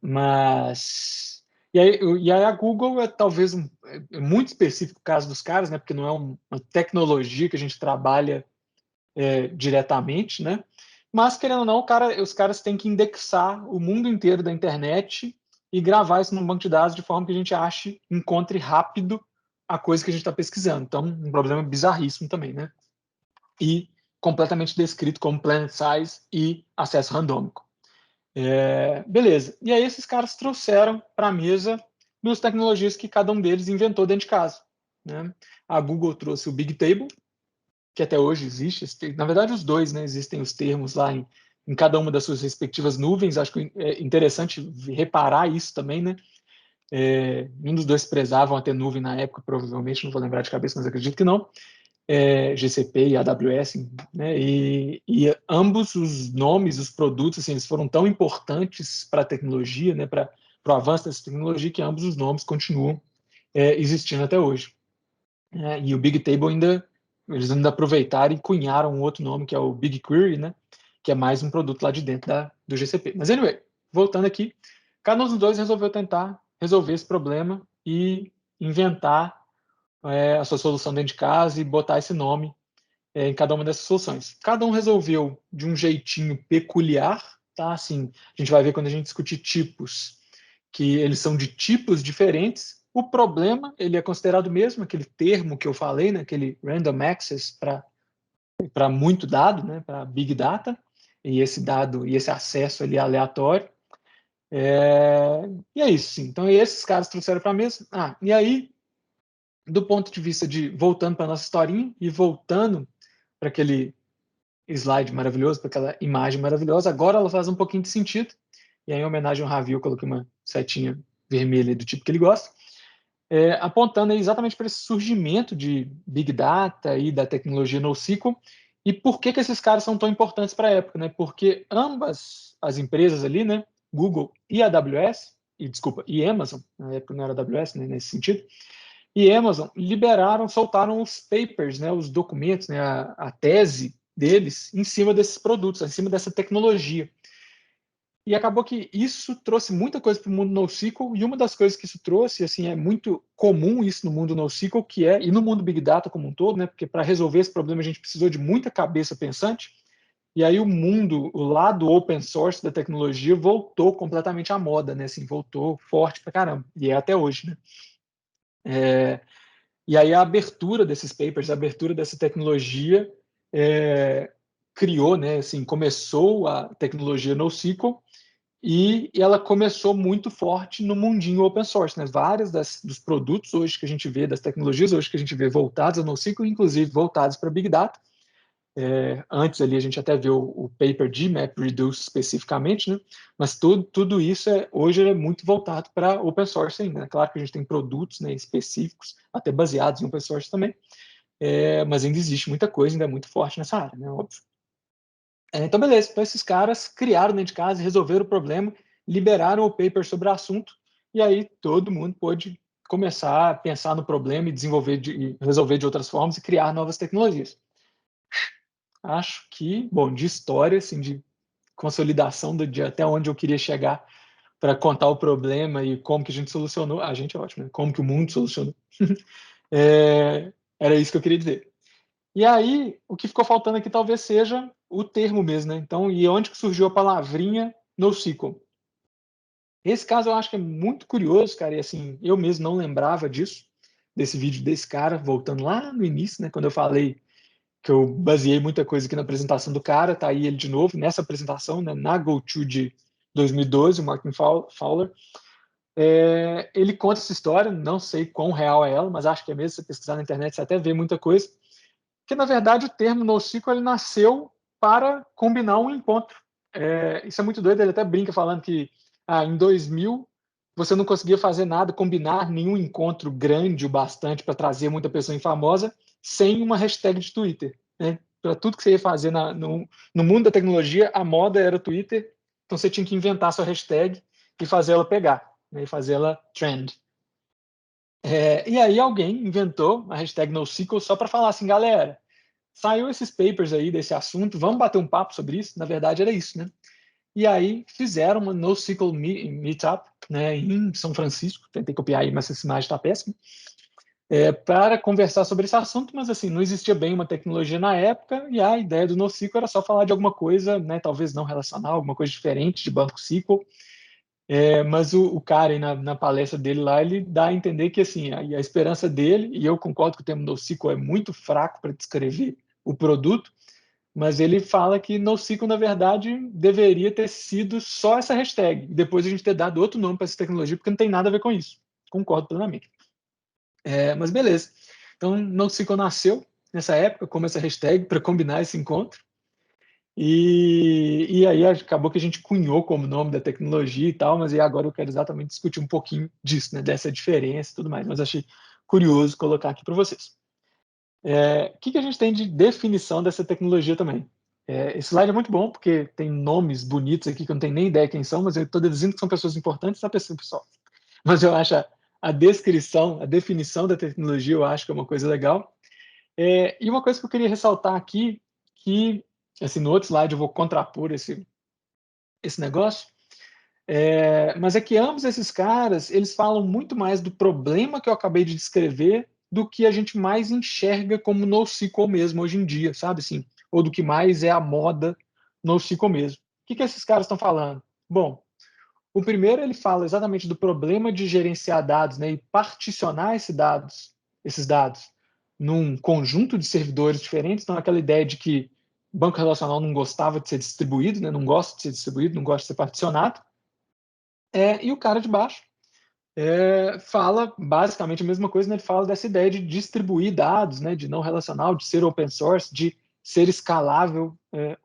Mas e aí a Google é talvez muito específico o caso dos caras, né? Porque não é uma tecnologia que a gente trabalha diretamente, né? Mas querendo ou não, os caras têm que indexar o mundo inteiro da internet e gravar isso num banco de dados de forma que a gente encontre rápido a coisa que a gente está pesquisando. Então, um problema bizarríssimo também, né? E completamente descrito como planet size e acesso randômico. Beleza. E aí esses caras trouxeram para a mesa duas tecnologias que cada um deles inventou dentro de casa. Né? A Google trouxe o Big Table, que até hoje existe. Na verdade, os dois, né? Existem os termos lá em cada uma das suas respectivas nuvens. Acho que é interessante reparar isso também, né? Um dos dois prezavam a ter nuvem na época, provavelmente, não vou lembrar de cabeça, mas acredito que não. GCP e AWS, né? E ambos os nomes, os produtos, assim, eles foram tão importantes para a tecnologia, né? Para o avanço dessa tecnologia, que ambos os nomes continuam existindo até hoje. E o Big Table eles ainda aproveitaram e cunharam um outro nome, que é o BigQuery, né? Que é mais um produto lá de dentro do GCP. Mas, anyway, voltando aqui, cada um dos dois resolveu tentar resolver esse problema e inventar a sua solução dentro de casa e botar esse nome em cada uma dessas soluções. Cada um resolveu de um jeitinho peculiar, tá? Assim, a gente vai ver quando a gente discutir tipos, que eles são de tipos diferentes. O problema, ele é considerado mesmo aquele termo que eu falei, né? Aquele random access para muito dado, né? Para big data, e esse dado e esse acesso ali aleatório. E é isso, sim. Então, esses caras trouxeram para a mesa. E aí, do ponto de vista de voltando para a nossa historinha e voltando para aquele slide maravilhoso, para aquela imagem maravilhosa, agora ela faz um pouquinho de sentido. E aí, em homenagem ao Ravi, eu coloquei uma setinha vermelha do tipo que ele gosta, apontando exatamente para esse surgimento de Big Data e da tecnologia NoSQL E por que esses caras são tão importantes para a época, né? Porque ambas as empresas ali, né, Google e AWS, e Amazon, na época não era AWS, né, nesse sentido, e Amazon soltaram os papers, né, os documentos, né, a tese deles em cima desses produtos, em cima dessa tecnologia. E acabou que isso trouxe muita coisa para o mundo NoSQL, e uma das coisas que isso trouxe, assim, é muito comum isso no mundo NoSQL, e no mundo Big Data como um todo, né, porque para resolver esse problema a gente precisou de muita cabeça pensante, e aí o lado open source da tecnologia voltou completamente à moda, né, assim, voltou forte para caramba, e é até hoje, né. E aí a abertura desses papers, a abertura dessa tecnologia criou, né, assim, começou a tecnologia NoSQL, e ela começou muito forte no mundinho open source, né? Vários dos produtos hoje que a gente vê, das tecnologias hoje que a gente vê voltadas ao NoSQL, inclusive voltadas para Big Data. Antes ali a gente até viu o paper de MapReduce especificamente, né? Mas tudo isso hoje é muito voltado para open source ainda, né? Claro que a gente tem produtos, né, específicos, até baseados em open source também, mas ainda existe muita coisa, ainda é muito forte nessa área, né? Óbvio. Então, beleza. Então, esses caras criaram dentro de casa, resolveram o problema, liberaram o paper sobre o assunto, e aí todo mundo pôde começar a pensar no problema e resolver de outras formas e criar novas tecnologias. Acho que, bom, de história, assim, de consolidação de até onde eu queria chegar para contar o problema e como que a gente solucionou. A gente é ótimo, né? Como que o mundo solucionou. Era isso que eu queria dizer. E aí, o que ficou faltando aqui talvez seja o termo mesmo, né? Então, e onde que surgiu a palavrinha NoSQL? Esse caso eu acho que é muito curioso, cara, e assim, eu mesmo não lembrava disso, desse vídeo desse cara, voltando lá no início, né? Quando eu falei que eu baseei muita coisa aqui na apresentação do cara, tá aí ele de novo, nessa apresentação, né? Na GoTo de 2012, o Martin Fowler. Ele conta essa história, não sei quão real é ela, mas acho que é mesmo, se você pesquisar na internet, você até vê muita coisa. Que na verdade o termo NoSQL ele nasceu para combinar um encontro. Isso é muito doido, ele até brinca falando que em 2000 você não conseguia fazer nada, combinar nenhum encontro grande o bastante para trazer muita pessoa famosa sem uma hashtag de Twitter. Né? Para tudo que você ia fazer no mundo da tecnologia, a moda era Twitter, então você tinha que inventar sua hashtag e fazer ela pegar, né? E fazer ela trend. E aí alguém inventou a hashtag NoSQL só para falar assim, galera, saiu esses papers aí desse assunto, vamos bater um papo sobre isso? Na verdade era isso, né? E aí fizeram uma NoSQL Meetup, né, em São Francisco, tentei copiar aí, mas essa imagem está péssima, para conversar sobre esse assunto, mas assim, não existia bem uma tecnologia na época, e a ideia do NoSQL era só falar de alguma coisa, né, talvez não relacional, alguma coisa diferente de banco SQL, mas o cara aí na palestra dele lá, ele dá a entender que assim, a esperança dele, e eu concordo que o termo NoSQL é muito fraco para descrever o produto, mas ele fala que NoSQL, na verdade, deveria ter sido só essa hashtag, e depois a gente ter dado outro nome para essa tecnologia, porque não tem nada a ver com isso. Concordo plenamente. Mas beleza. Então, NoSQL nasceu nessa época como essa hashtag para combinar esse encontro, e aí acabou que a gente cunhou como nome da tecnologia e tal, mas aí agora eu quero exatamente discutir um pouquinho disso, né, dessa diferença e tudo mais, mas achei curioso colocar aqui para vocês. O que a gente tem de definição dessa tecnologia também? Esse slide é muito bom, porque tem nomes bonitos aqui que eu não tenho nem ideia quem são, mas eu estou deduzindo que são pessoas importantes da pessoa, pessoal. Mas eu acho a descrição, a definição da tecnologia, eu acho que é uma coisa legal. E uma coisa que eu queria ressaltar aqui, que assim, no outro slide eu vou contrapor esse negócio, mas é que ambos esses caras, eles falam muito mais do problema que eu acabei de descrever do que a gente mais enxerga como NoSQL mesmo hoje em dia, sabe assim? Ou do que mais é a moda NoSQL mesmo. O que esses caras estão falando? Bom, o primeiro ele fala exatamente do problema de gerenciar dados, né, e particionar esses dados num conjunto de servidores diferentes, então aquela ideia de que banco relacional não gostava de ser distribuído, né, não gosta de ser distribuído, não gosta de ser particionado, e o cara de baixo fala basicamente a mesma coisa, né? Ele fala dessa ideia de distribuir dados, né? De não relacional, de ser open source, de ser escalável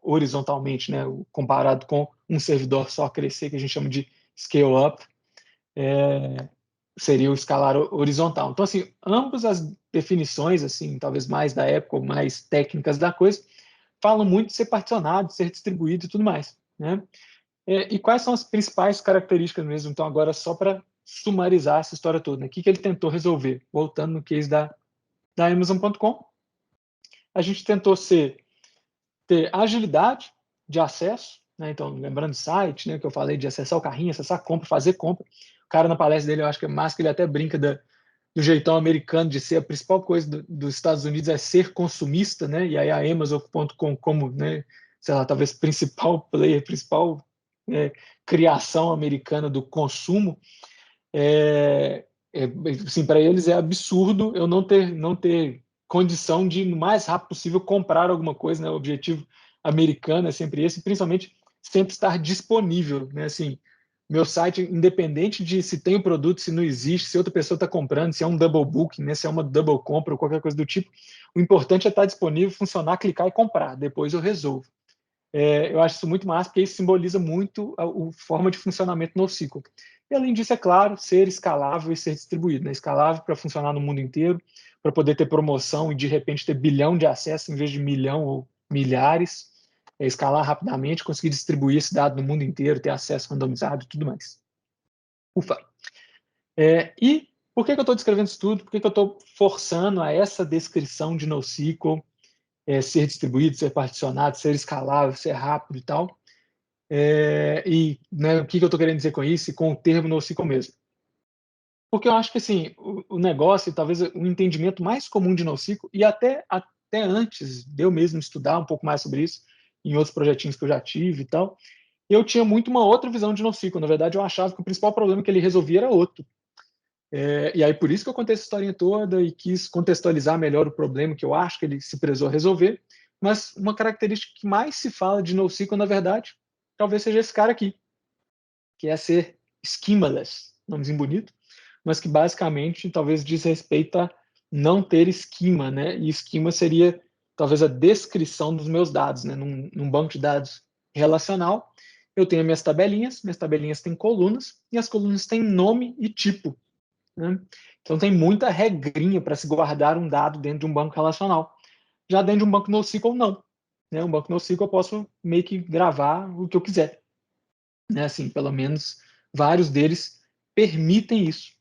horizontalmente, né? Comparado com um servidor só crescer, que a gente chama de scale up, seria o escalar horizontal. Então, assim, ambas as definições, assim, talvez mais da época ou mais técnicas da coisa, falam muito de ser particionado, de ser distribuído e tudo mais, né? E quais são as principais características mesmo? Então, agora, só para sumarizar essa história toda, né? O que ele tentou resolver? Voltando no case da Amazon.com, a gente tentou ter agilidade de acesso, né? Então, lembrando do site, né, que eu falei de acessar o carrinho, acessar a compra, fazer compra. O cara na palestra dele, eu acho que é massa, que ele até brinca do jeitão americano de ser a principal coisa dos Estados Unidos é ser consumista, né? E aí a Amazon.com como, né, sei lá, talvez principal player, principal criação americana do consumo, assim, para eles é absurdo eu não ter condição de, no mais rápido possível, comprar alguma coisa, né? O objetivo americano é sempre esse, principalmente sempre estar disponível, né? Assim, meu site, independente de se tem o produto, se não existe, se outra pessoa está comprando, se é um double booking, né? Se é uma double compra ou qualquer coisa do tipo, o importante é estar disponível, funcionar, clicar e comprar. Depois eu resolvo. Eu acho isso muito massa, porque isso simboliza muito a forma de funcionamento NoSQL. E, além disso, é claro, ser escalável e ser distribuído. Né? Escalável para funcionar no mundo inteiro, para poder ter promoção e, de repente, ter bilhão de acessos em vez de milhão ou milhares. Escalar rapidamente, conseguir distribuir esse dado no mundo inteiro, ter acesso randomizado e tudo mais. Ufa! E por que eu estou descrevendo isso tudo? Por que eu estou forçando a essa descrição de NoSQL ser distribuído, ser particionado, ser escalável, ser rápido e tal? E né, o que eu estou querendo dizer com isso e com o termo NoSQL mesmo? Porque eu acho que assim, o negócio, talvez o entendimento mais comum de NoSQL, e até antes de eu mesmo estudar um pouco mais sobre isso, em outros projetinhos que eu já tive e tal, eu tinha muito uma outra visão de NoSQL. Na verdade, eu achava que o principal problema que ele resolvia era outro. E aí, por isso que eu contei essa historinha toda e quis contextualizar melhor o problema que eu acho que ele se prezou resolver. Mas uma característica que mais se fala de NoSQL, na verdade, talvez seja esse cara aqui, que é ser schemaless, nomezinho bonito, mas que basicamente talvez diz respeito a não ter esquema, né? E esquema seria talvez a descrição dos meus dados, né? Num banco de dados relacional, eu tenho minhas tabelinhas têm colunas, e as colunas têm nome e tipo, né? Então tem muita regrinha para se guardar um dado dentro de um banco relacional. Já dentro de um banco NoSQL, não. Né? Um banco NoSQL eu posso meio que gravar o que eu quiser. Né? Assim, pelo menos vários deles permitem isso.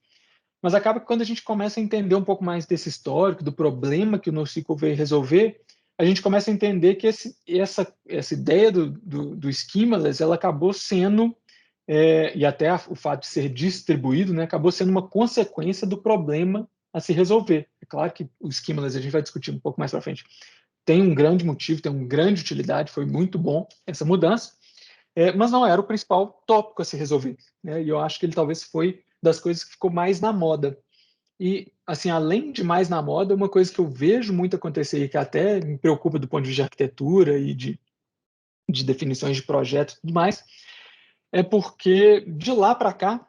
Mas acaba que quando a gente começa a entender um pouco mais desse histórico, do problema que o NoSQL veio resolver, a gente começa a entender que essa ideia do schemaless, ela acabou sendo, e até o fato de ser distribuído, né, acabou sendo uma consequência do problema a se resolver. É claro que o schemaless, a gente vai discutir um pouco mais para frente, tem um grande motivo, tem uma grande utilidade, foi muito bom essa mudança, mas não era o principal tópico a se resolver. Né? E eu acho que ele talvez foi das coisas que ficou mais na moda. E, assim, além de mais na moda, uma coisa que eu vejo muito acontecer e que até me preocupa do ponto de vista de arquitetura e de definições de projeto e tudo mais, é porque de lá para cá,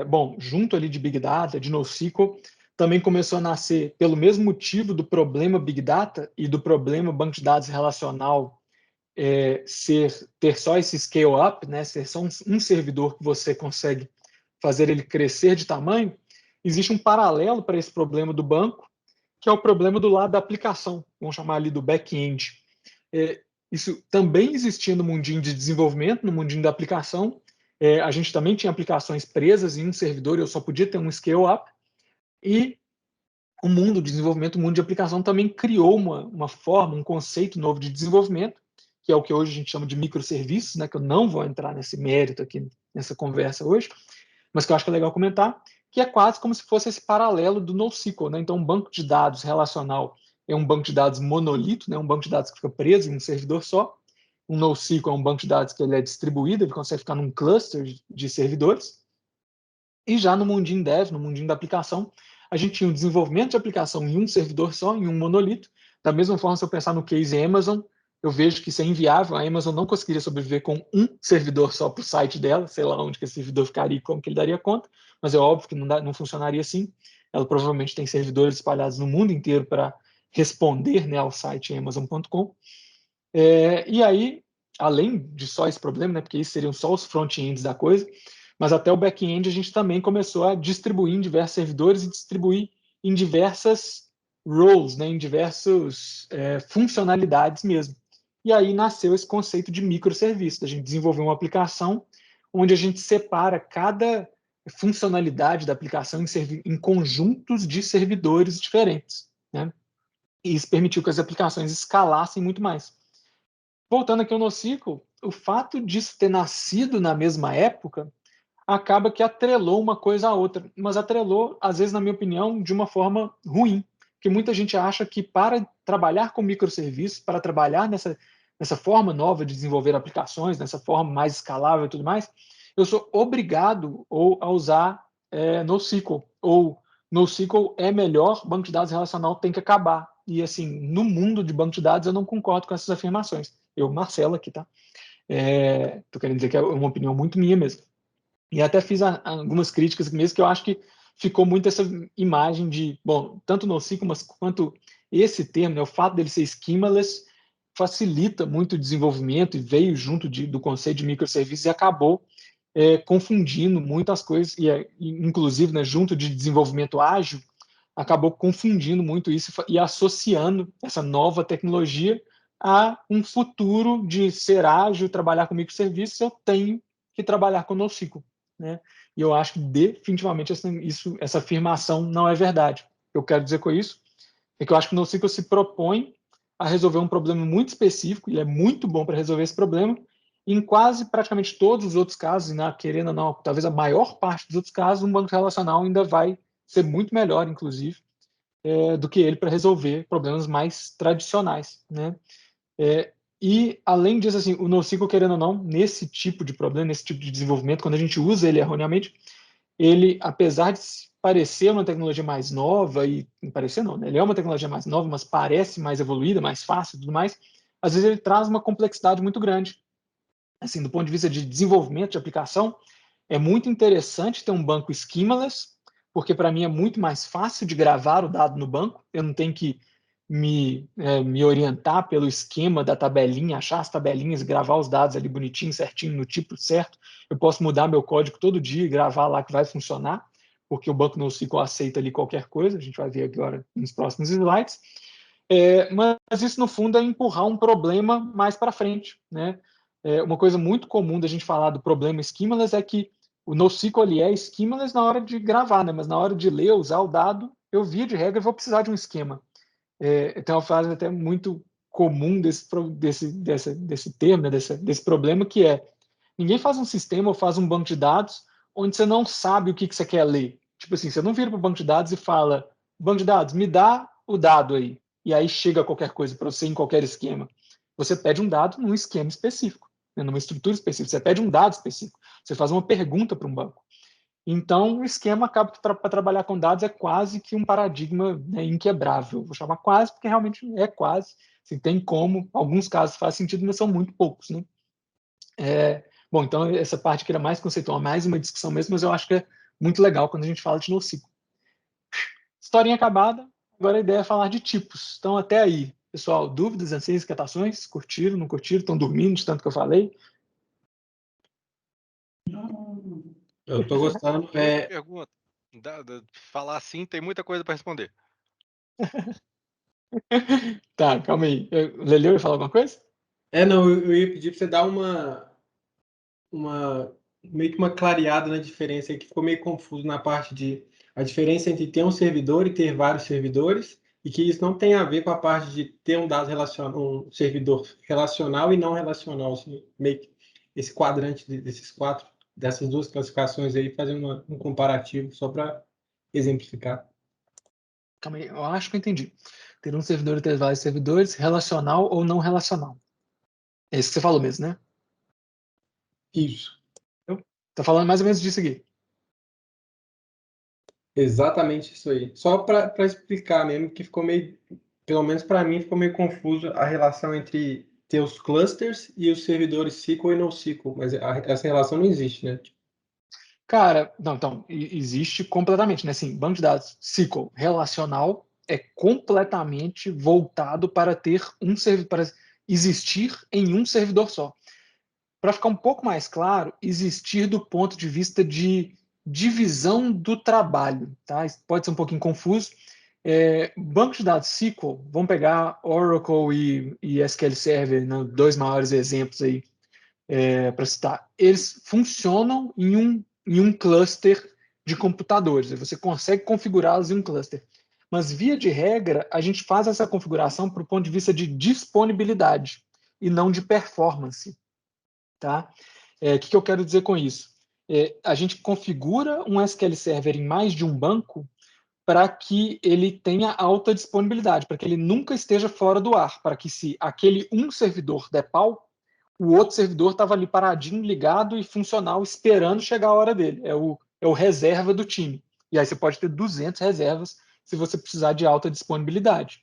bom, junto ali de Big Data, de NoSQL, também começou a nascer, pelo mesmo motivo do problema Big Data e do problema banco de dados relacional ter só esse scale-up, né, ser só um servidor que você consegue fazer ele crescer de tamanho, existe um paralelo para esse problema do banco, que é o problema do lado da aplicação, vamos chamar ali do back-end. Isso também existia no mundinho de desenvolvimento, no mundinho da aplicação. A gente também tinha aplicações presas em um servidor, eu só podia ter um scale-up, e o mundo de desenvolvimento, o mundo de aplicação também criou uma forma, um conceito novo de desenvolvimento, que é o que hoje a gente chama de microserviços, né, que eu não vou entrar nesse mérito aqui nessa conversa hoje, mas que eu acho que é legal comentar, que é quase como se fosse esse paralelo do NoSQL. Né? Então, um banco de dados relacional é um banco de dados monolito, né? Um banco de dados que fica preso em um servidor só. Um NoSQL é um banco de dados que ele é distribuído, ele consegue ficar num cluster de servidores. E já no mundinho dev, no mundinho da aplicação, a gente tinha o desenvolvimento de aplicação em um servidor só, em um monolito. Da mesma forma, se eu pensar no case Amazon, eu vejo que isso é inviável. A Amazon não conseguiria sobreviver com um servidor só para o site dela, sei lá onde que esse servidor ficaria e como que ele daria conta, mas é óbvio que não funcionaria assim. Ela provavelmente tem servidores espalhados no mundo inteiro para responder, né, ao site Amazon.com. E aí, além de só esse problema, né, porque isso seriam só os front-ends da coisa, mas até o back-end a gente também começou a distribuir em diversos servidores e distribuir em diversas roles, né, em diversas funcionalidades mesmo. e aí nasceu esse conceito de microserviço. A gente desenvolveu uma aplicação onde a gente separa cada funcionalidade da aplicação em conjuntos de servidores diferentes, né? E isso permitiu que as aplicações escalassem muito mais. Voltando aqui ao NoSQL, o fato disso ter nascido na mesma época acaba que atrelou uma coisa à outra, mas atrelou, às vezes, na minha opinião, de uma forma ruim, porque muita gente acha que para trabalhar com microserviços, para trabalhar nessa forma nova de desenvolver aplicações, nessa forma mais escalável e tudo mais, eu sou obrigado a usar NoSQL, ou NoSQL é melhor, banco de dados relacional tem que acabar. E, assim, no mundo de banco de dados, eu não concordo com essas afirmações. Eu, Marcelo, aqui, tá? Tô querendo dizer que é uma opinião muito minha mesmo. E até fiz algumas críticas mesmo, que eu acho que ficou muito essa imagem de, bom, tanto no NoSQL quanto esse termo, né, o fato dele ser schemaless, facilita muito o desenvolvimento e veio junto do conceito de microserviços e acabou confundindo muitas coisas, inclusive, né, junto de desenvolvimento ágil, acabou confundindo muito isso e associando essa nova tecnologia a um futuro de ser ágil, trabalhar com microserviços, eu tenho que trabalhar com NoSQL, né? E eu acho que definitivamente essa afirmação não é verdade. O que eu quero dizer com isso é que eu acho que o NoSQL se propõe a resolver um problema muito específico, e é muito bom para resolver esse problema, e em quase praticamente todos os outros casos, querendo ou não, talvez a maior parte dos outros casos, um banco relacional ainda vai ser muito melhor, inclusive, do que ele para resolver problemas mais tradicionais, né? E, além disso, assim, o NoSQL, querendo ou não, nesse tipo de problema, nesse tipo de desenvolvimento, quando a gente usa ele erroneamente, ele, apesar de parecer uma tecnologia mais nova, e parecer não, né? Ele é uma tecnologia mais nova, mas parece mais evoluída, mais fácil e tudo mais, às vezes ele traz uma complexidade muito grande. Assim, do ponto de vista de desenvolvimento de aplicação, é muito interessante ter um banco schemaless, porque para mim é muito mais fácil de gravar o dado no banco, eu não tenho que me orientar pelo esquema da tabelinha, achar as tabelinhas, gravar os dados ali bonitinho, certinho, no tipo certo. Eu posso mudar meu código todo dia e gravar lá que vai funcionar, porque o banco NoSQL aceita ali qualquer coisa, a gente vai ver agora nos próximos slides. Mas isso, no fundo, é empurrar um problema mais para frente, né? Uma coisa muito comum da gente falar do problema schemaless é que o NoSQL ele é schemaless na hora de gravar, né? Mas na hora de ler, usar o dado, eu, via de regra, vou precisar de um esquema. Tem uma frase até muito comum desse termo, né? desse problema, que é: ninguém faz um sistema ou faz um banco de dados onde você não sabe o que você quer ler. Tipo assim, você não vira para o banco de dados e fala: banco de dados, me dá o dado aí. E aí chega qualquer coisa para você em qualquer esquema. Você pede um dado num esquema específico, né? Numa estrutura específica. Você pede um dado específico. Você faz uma pergunta para um banco. Então, o esquema acaba para trabalhar com dados é quase que um paradigma, né, inquebrável. Vou chamar quase, porque realmente é quase. Assim, tem como, alguns casos faz sentido, mas são muito poucos, né? Bom, então essa parte que era mais conceitual, mais uma discussão mesmo, mas eu acho que é muito legal quando a gente fala de NoSQL. Historinha acabada, agora a ideia é falar de tipos. Então, até aí, pessoal, dúvidas, anseios, inquietações? Curtiram, não curtiram? Estão dormindo de tanto que eu falei? Eu tô gostando. Pergunta. Falar assim tem muita coisa para responder. Tá, calma aí. Leleu ia falar alguma coisa? Não, eu ia pedir para você dar meio que uma clareada na diferença aí, que ficou meio confuso na parte de a diferença entre ter um servidor e ter vários servidores, e que isso não tem a ver com a parte de ter um servidor relacional e não relacional, assim, meio que esse quadrante dessas duas classificações aí, fazendo um comparativo só para exemplificar. Calma aí, eu acho que eu entendi. Ter um servidor e ter vários servidores, relacional ou não relacional. É isso que você falou mesmo, né? Isso. Tá falando mais ou menos disso aqui. Exatamente isso aí. Só para explicar mesmo, que ficou meio, pelo menos para mim, ficou meio confuso a relação entre ter os clusters e os servidores SQL e NoSQL, mas essa relação não existe, né? Cara, não, então, existe completamente, né? Assim, banco de dados SQL relacional é completamente voltado para ter para existir em um servidor só. Para ficar um pouco mais claro, existir do ponto de vista de divisão do trabalho, tá? Isso pode ser um pouquinho confuso. Banco de dados SQL, vamos pegar Oracle e SQL Server, né, dois maiores exemplos aí para citar. Eles funcionam em um cluster de computadores. Você consegue configurá-los em um cluster. Mas, via de regra, a gente faz essa configuração para o ponto de vista de disponibilidade e não de performance. Tá? O que eu quero dizer com isso? A gente configura um SQL Server em mais de um banco para que ele tenha alta disponibilidade, para que ele nunca esteja fora do ar, para que se aquele um servidor der pau, o outro servidor estava ali paradinho, ligado e funcional, esperando chegar a hora dele. É o reserva do time. E aí você pode ter 200 reservas se você precisar de alta disponibilidade.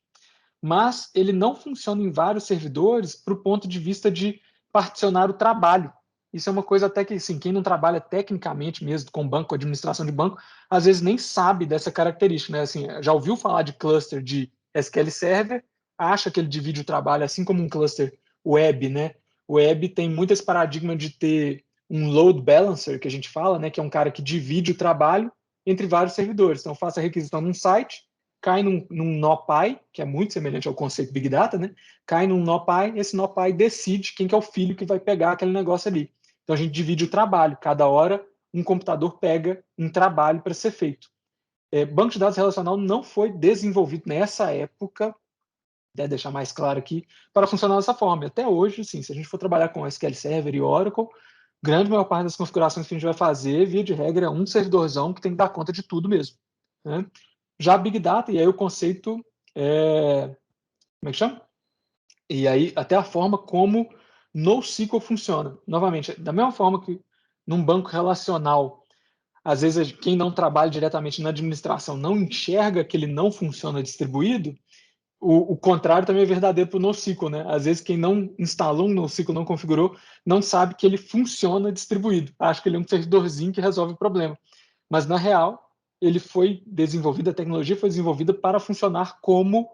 Mas ele não funciona em vários servidores para o ponto de vista de particionar o trabalho. Isso é uma coisa até que, assim, quem não trabalha tecnicamente mesmo com banco, administração de banco, às vezes nem sabe dessa característica, né? Assim, já ouviu falar de cluster de SQL Server, acha que ele divide o trabalho assim como um cluster web, né? O web tem muito esse paradigma de ter um load balancer, que a gente fala, né? Que é um cara que divide o trabalho entre vários servidores. Então, faça a requisição num site, cai num NoPy, que é muito semelhante ao conceito Big Data, né? Cai num NoPy, esse NoPy decide quem que é o filho que vai pegar aquele negócio ali. Então, a gente divide o trabalho. Cada hora, um computador pega um trabalho para ser feito. Banco de dados relacional não foi desenvolvido nessa época, deixar mais claro aqui, para funcionar dessa forma. Até hoje, sim, se a gente for trabalhar com SQL Server e Oracle, grande maior parte das configurações que a gente vai fazer, via de regra, é um servidorzão que tem que dar conta de tudo mesmo. Né? Já Big Data, e aí o conceito como é que chama? E aí até a forma como NoSQL funciona. Novamente, da mesma forma que num banco relacional, às vezes quem não trabalha diretamente na administração não enxerga que ele não funciona distribuído, o contrário também é verdadeiro para o NoSQL, né? Às vezes quem não instalou um NoSQL, não configurou, não sabe que ele funciona distribuído. Acha que ele é um servidorzinho que resolve o problema. Mas, na real, ele foi desenvolvido, a tecnologia foi desenvolvida para funcionar como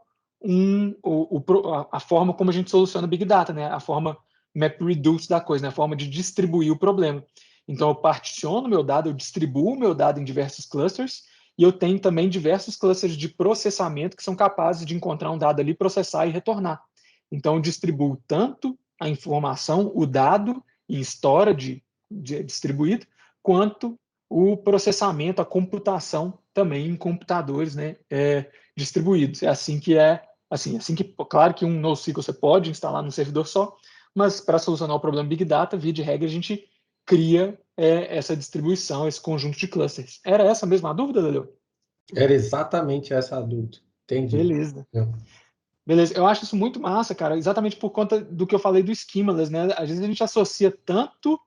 a forma como a gente soluciona Big Data, né? A forma MapReduce da coisa, né? A forma de distribuir o problema. Então, eu particiono meu dado, eu distribuo meu dado em diversos clusters, e eu tenho também diversos clusters de processamento que são capazes de encontrar um dado ali, processar e retornar. Então, eu distribuo tanto a informação, o dado em storage distribuído, quanto o processamento, a computação também em computadores, né, distribuídos. É assim que claro que um NoSQL você pode instalar num servidor só, mas para solucionar o problema Big Data, via de regra, a gente cria essa distribuição, esse conjunto de clusters. Era essa mesma a dúvida, Leleu? Era exatamente essa a dúvida. Entendi. Beleza. Beleza, eu acho isso muito massa, cara, exatamente por conta do que eu falei do Schemaless, né? Às vezes a gente associa tanto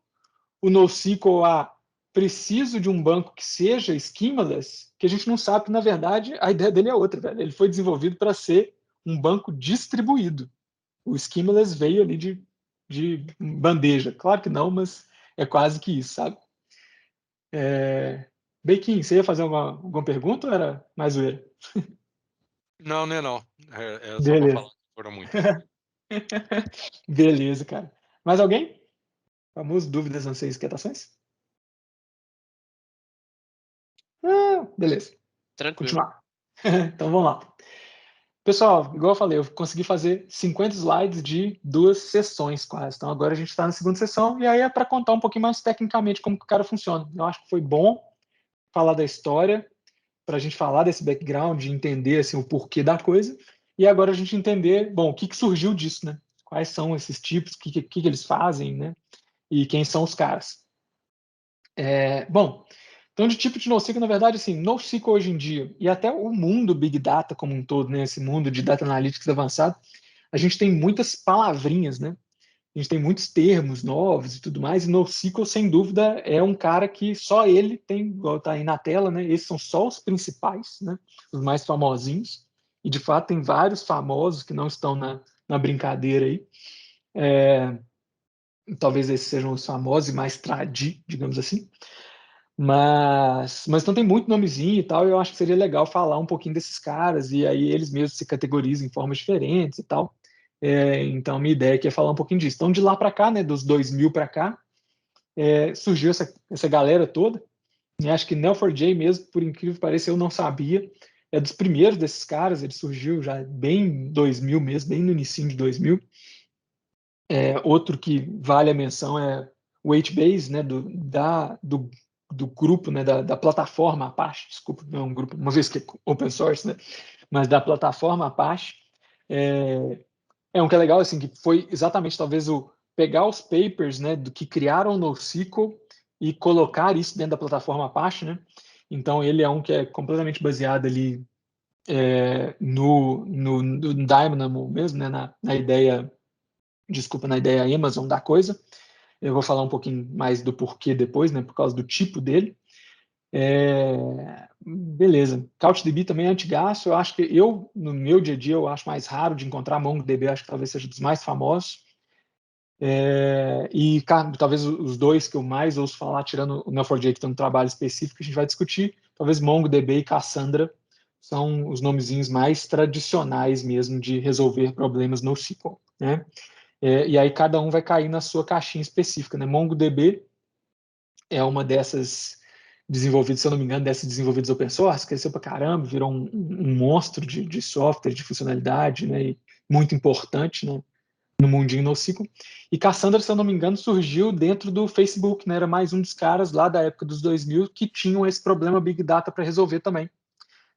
o NoSQL a preciso de um banco que seja schemaless, que a gente não sabe que, na verdade, a ideia dele é outra, velho. Ele foi desenvolvido para ser um banco distribuído. O schemaless veio ali de bandeja. Claro que não, mas é quase que isso, sabe? Beiquinho, você ia fazer alguma pergunta ou era mais zoeira? Não, não é não. É só para Beleza. falar que foram muitas. Beleza, cara. Mais alguém? Famoso dúvidas, anseios, inquietações? Beleza. Tranquilo. Continuar. Então vamos lá. Pessoal, igual eu falei, eu consegui fazer 50 slides de 2 sessões quase. Então agora a gente está na segunda sessão e aí é para contar um pouquinho mais tecnicamente como que o cara funciona. Eu acho que foi bom falar da história, para a gente falar desse background, entender assim, o porquê da coisa. E agora a gente entender, bom, o que surgiu disso, né? Quais são esses tipos, o que eles fazem, né? E quem são os caras. Bom, então de tipo de NoSQL, na verdade, assim, NoSQL hoje em dia, e até o mundo Big Data como um todo, né? Esse mundo de Data Analytics avançado, a gente tem muitas palavrinhas, né? A gente tem muitos termos novos e tudo mais, e NoSQL, sem dúvida, é um cara que só ele tem, igual está aí na tela, né? Esses são só os principais, né? Os mais famosinhos, e de fato tem vários famosos que não estão na brincadeira aí. Talvez esses sejam os famosos e mais tradi, digamos assim. Mas então tem muito nomezinho e tal, e eu acho que seria legal falar um pouquinho desses caras, e aí eles mesmos se categorizam em formas diferentes e tal. Então, minha ideia aqui é falar um pouquinho disso. Então, de lá para cá, né, dos 2000 para cá, surgiu essa galera toda. E acho que Neo4j mesmo, por incrível que pareça, eu não sabia. é dos primeiros desses caras, ele surgiu já bem em 2000 mesmo, bem no início de 2000. Outro que vale a menção é o HBase, né, do grupo, né, da plataforma Apache, desculpa, não é um grupo, uma vez que é open source, né, mas da plataforma Apache. Um que é legal, assim, que foi exatamente talvez o pegar os papers, né, do que criaram o NoSQL e colocar isso dentro da plataforma Apache, né. Então ele é um que é completamente baseado ali no Dynamo mesmo, né, na ideia Amazon da coisa. Eu vou falar um pouquinho mais do porquê depois, né, por causa do tipo dele. Beleza. CouchDB também é antigaço. Eu acho que no meu dia a dia, eu acho mais raro de encontrar. MongoDB, acho que talvez seja dos mais famosos. E talvez os dois que eu mais ouço falar, tirando o Neo4j, que tem um trabalho específico que a gente vai discutir, talvez MongoDB e Cassandra são os nomezinhos mais tradicionais mesmo de resolver problemas no SQL, né? E aí cada um vai cair na sua caixinha específica, né? MongoDB é uma dessas desenvolvidas, se eu não me engano, dessas desenvolvidas open source, cresceu pra caramba, virou um monstro de software, de funcionalidade, né? E muito importante, né? No mundinho NoSQL. E Cassandra, se eu não me engano, surgiu dentro do Facebook, né? Era mais um dos caras lá da época dos 2000 que tinham esse problema Big Data para resolver também,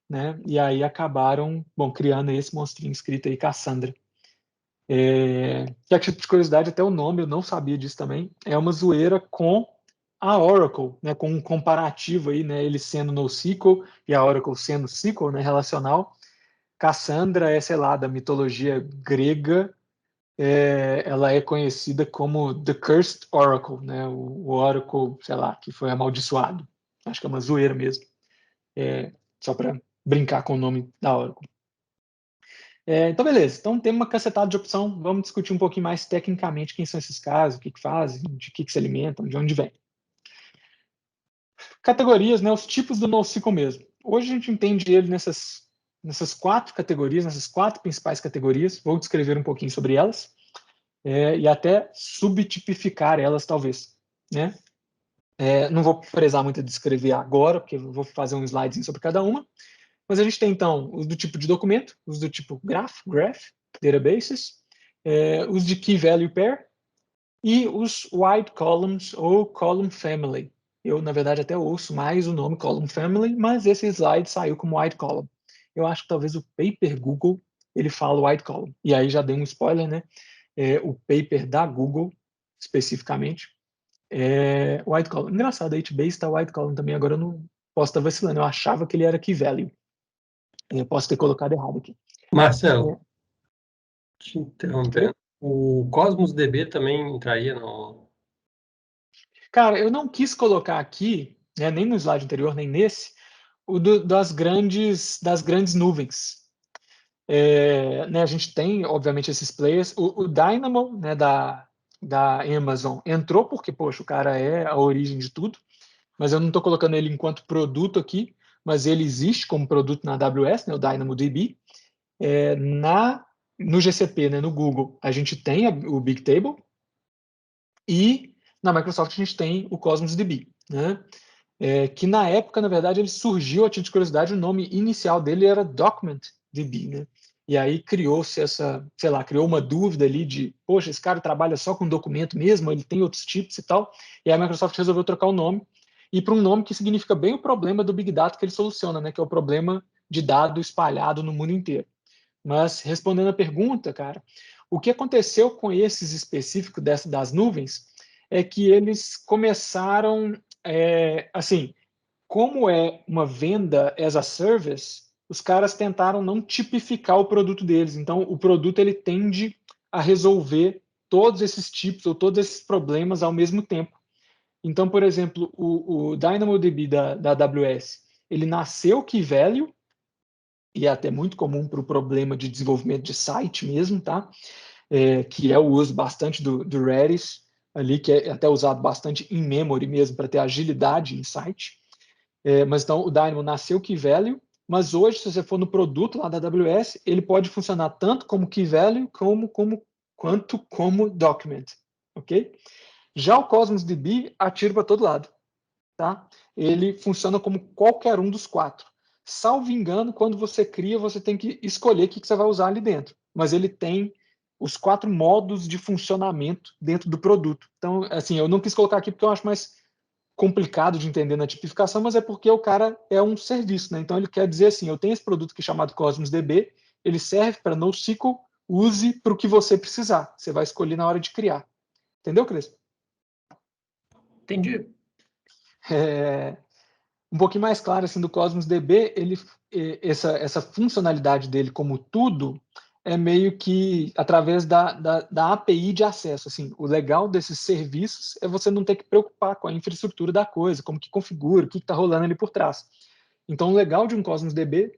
né? E aí acabaram, criando esse monstrinho escrito aí, Cassandra. Que a título de curiosidade, até o nome, eu não sabia disso também, é uma zoeira com a Oracle, né, com um comparativo aí, né, ele sendo NoSQL e a Oracle sendo SQL, né, relacional. Cassandra é, sei lá, da mitologia grega, ela é conhecida como The Cursed Oracle, né, o Oracle, sei lá, que foi amaldiçoado. Acho que é uma zoeira mesmo, só para brincar com o nome da Oracle. Então, beleza. Então, tem uma cacetada de opção. Vamos discutir um pouquinho mais tecnicamente quem são esses caras, o que fazem, de que se alimentam, de onde vem. Categorias, né, os tipos do NoSQL mesmo. Hoje a gente entende ele nessas 4 categorias, nessas 4 principais categorias. Vou descrever um pouquinho sobre elas e até subtipificar elas, talvez. Né? Não vou prezar muito a descrever agora, porque eu vou fazer um slide sobre cada uma. Mas a gente tem, então, os do tipo de documento, os do tipo graph, databases, os de key value pair e os wide columns ou column family. Eu, na verdade, até ouço mais o nome column family, mas esse slide saiu como wide column. Eu acho que talvez o paper Google ele fala wide column. E aí já dei um spoiler, né? O paper da Google, especificamente, é wide column. Engraçado, a HBase está wide column também, agora eu não posso estar vacilando. Eu achava que ele era key value. Eu posso ter colocado errado aqui. Marcelo, te interrompendo. O Cosmos DB também entraria no... Cara, eu não quis colocar aqui, né, nem no slide anterior, nem nesse, das grandes nuvens. Né, a gente tem, obviamente, esses players. O Dynamo, né, da Amazon, entrou porque, poxa, o cara é a origem de tudo, mas eu não estou colocando ele enquanto produto aqui, mas ele existe como produto na AWS, né, o DynamoDB. No GCP, né, no Google, a gente tem o Bigtable e na Microsoft a gente tem o Cosmos DB, né? Que na época, na verdade, ele surgiu, a título de curiosidade, o nome inicial dele era Document DB, né? E aí criou-se criou uma dúvida ali de, poxa, esse cara trabalha só com documento mesmo, ele tem outros tipos e tal, e a Microsoft resolveu trocar o nome, e para um nome que significa bem o problema do Big Data que ele soluciona, né? Que é o problema de dado espalhado no mundo inteiro. Mas, respondendo a pergunta, cara, o que aconteceu com esses específicos das nuvens é que eles começaram, assim, como é uma venda as a service, os caras tentaram não tipificar o produto deles. Então, o produto ele tende a resolver todos esses tipos ou todos esses problemas ao mesmo tempo. Então, por exemplo, o DynamoDB da AWS, ele nasceu key value, e é até muito comum para o problema de desenvolvimento de site mesmo, tá? Que é o uso bastante do Redis, ali, que é até usado bastante em memory mesmo, para ter agilidade em site. Mas então o Dynamo nasceu key value, mas hoje, se você for no produto lá da AWS, ele pode funcionar tanto como key value quanto como document, ok? Já o Cosmos DB atira para todo lado, tá? Ele funciona como qualquer um dos 4. Salvo engano, quando você cria, você tem que escolher o que você vai usar ali dentro. Mas ele tem os 4 modos de funcionamento dentro do produto. Então, assim, eu não quis colocar aqui porque eu acho mais complicado de entender na tipificação, mas é porque o cara é um serviço, né? Então ele quer dizer assim, eu tenho esse produto aqui chamado Cosmos DB, ele serve para NoSQL, use para o que você precisar. Você vai escolher na hora de criar. Entendeu, Crespo? Entendi. Um pouquinho mais claro assim do Cosmos DB, essa funcionalidade dele como tudo é meio que através da API de acesso. Assim, o legal desses serviços é você não ter que preocupar com a infraestrutura da coisa, como que configura, o que está rolando ali por trás. Então, o legal de um Cosmos DB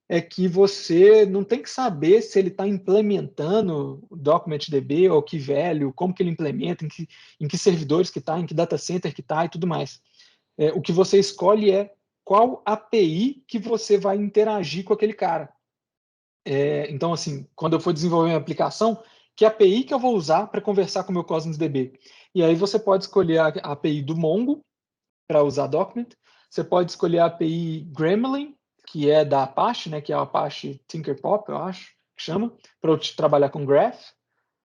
é que você não tem que saber se ele está implementando o DocumentDB ou que velho, como que ele implementa, em que servidores que está, em que data center que está e tudo mais. O que você escolhe é qual API que você vai interagir com aquele cara. Então, assim, quando eu for desenvolver uma aplicação, que API que eu vou usar para conversar com o meu Cosmos DB? E aí você pode escolher a API do Mongo para usar Document, você pode escolher a API Gremlin, que é da Apache, né, que é a Apache Tinkerpop, eu acho, que chama, para trabalhar com Graph.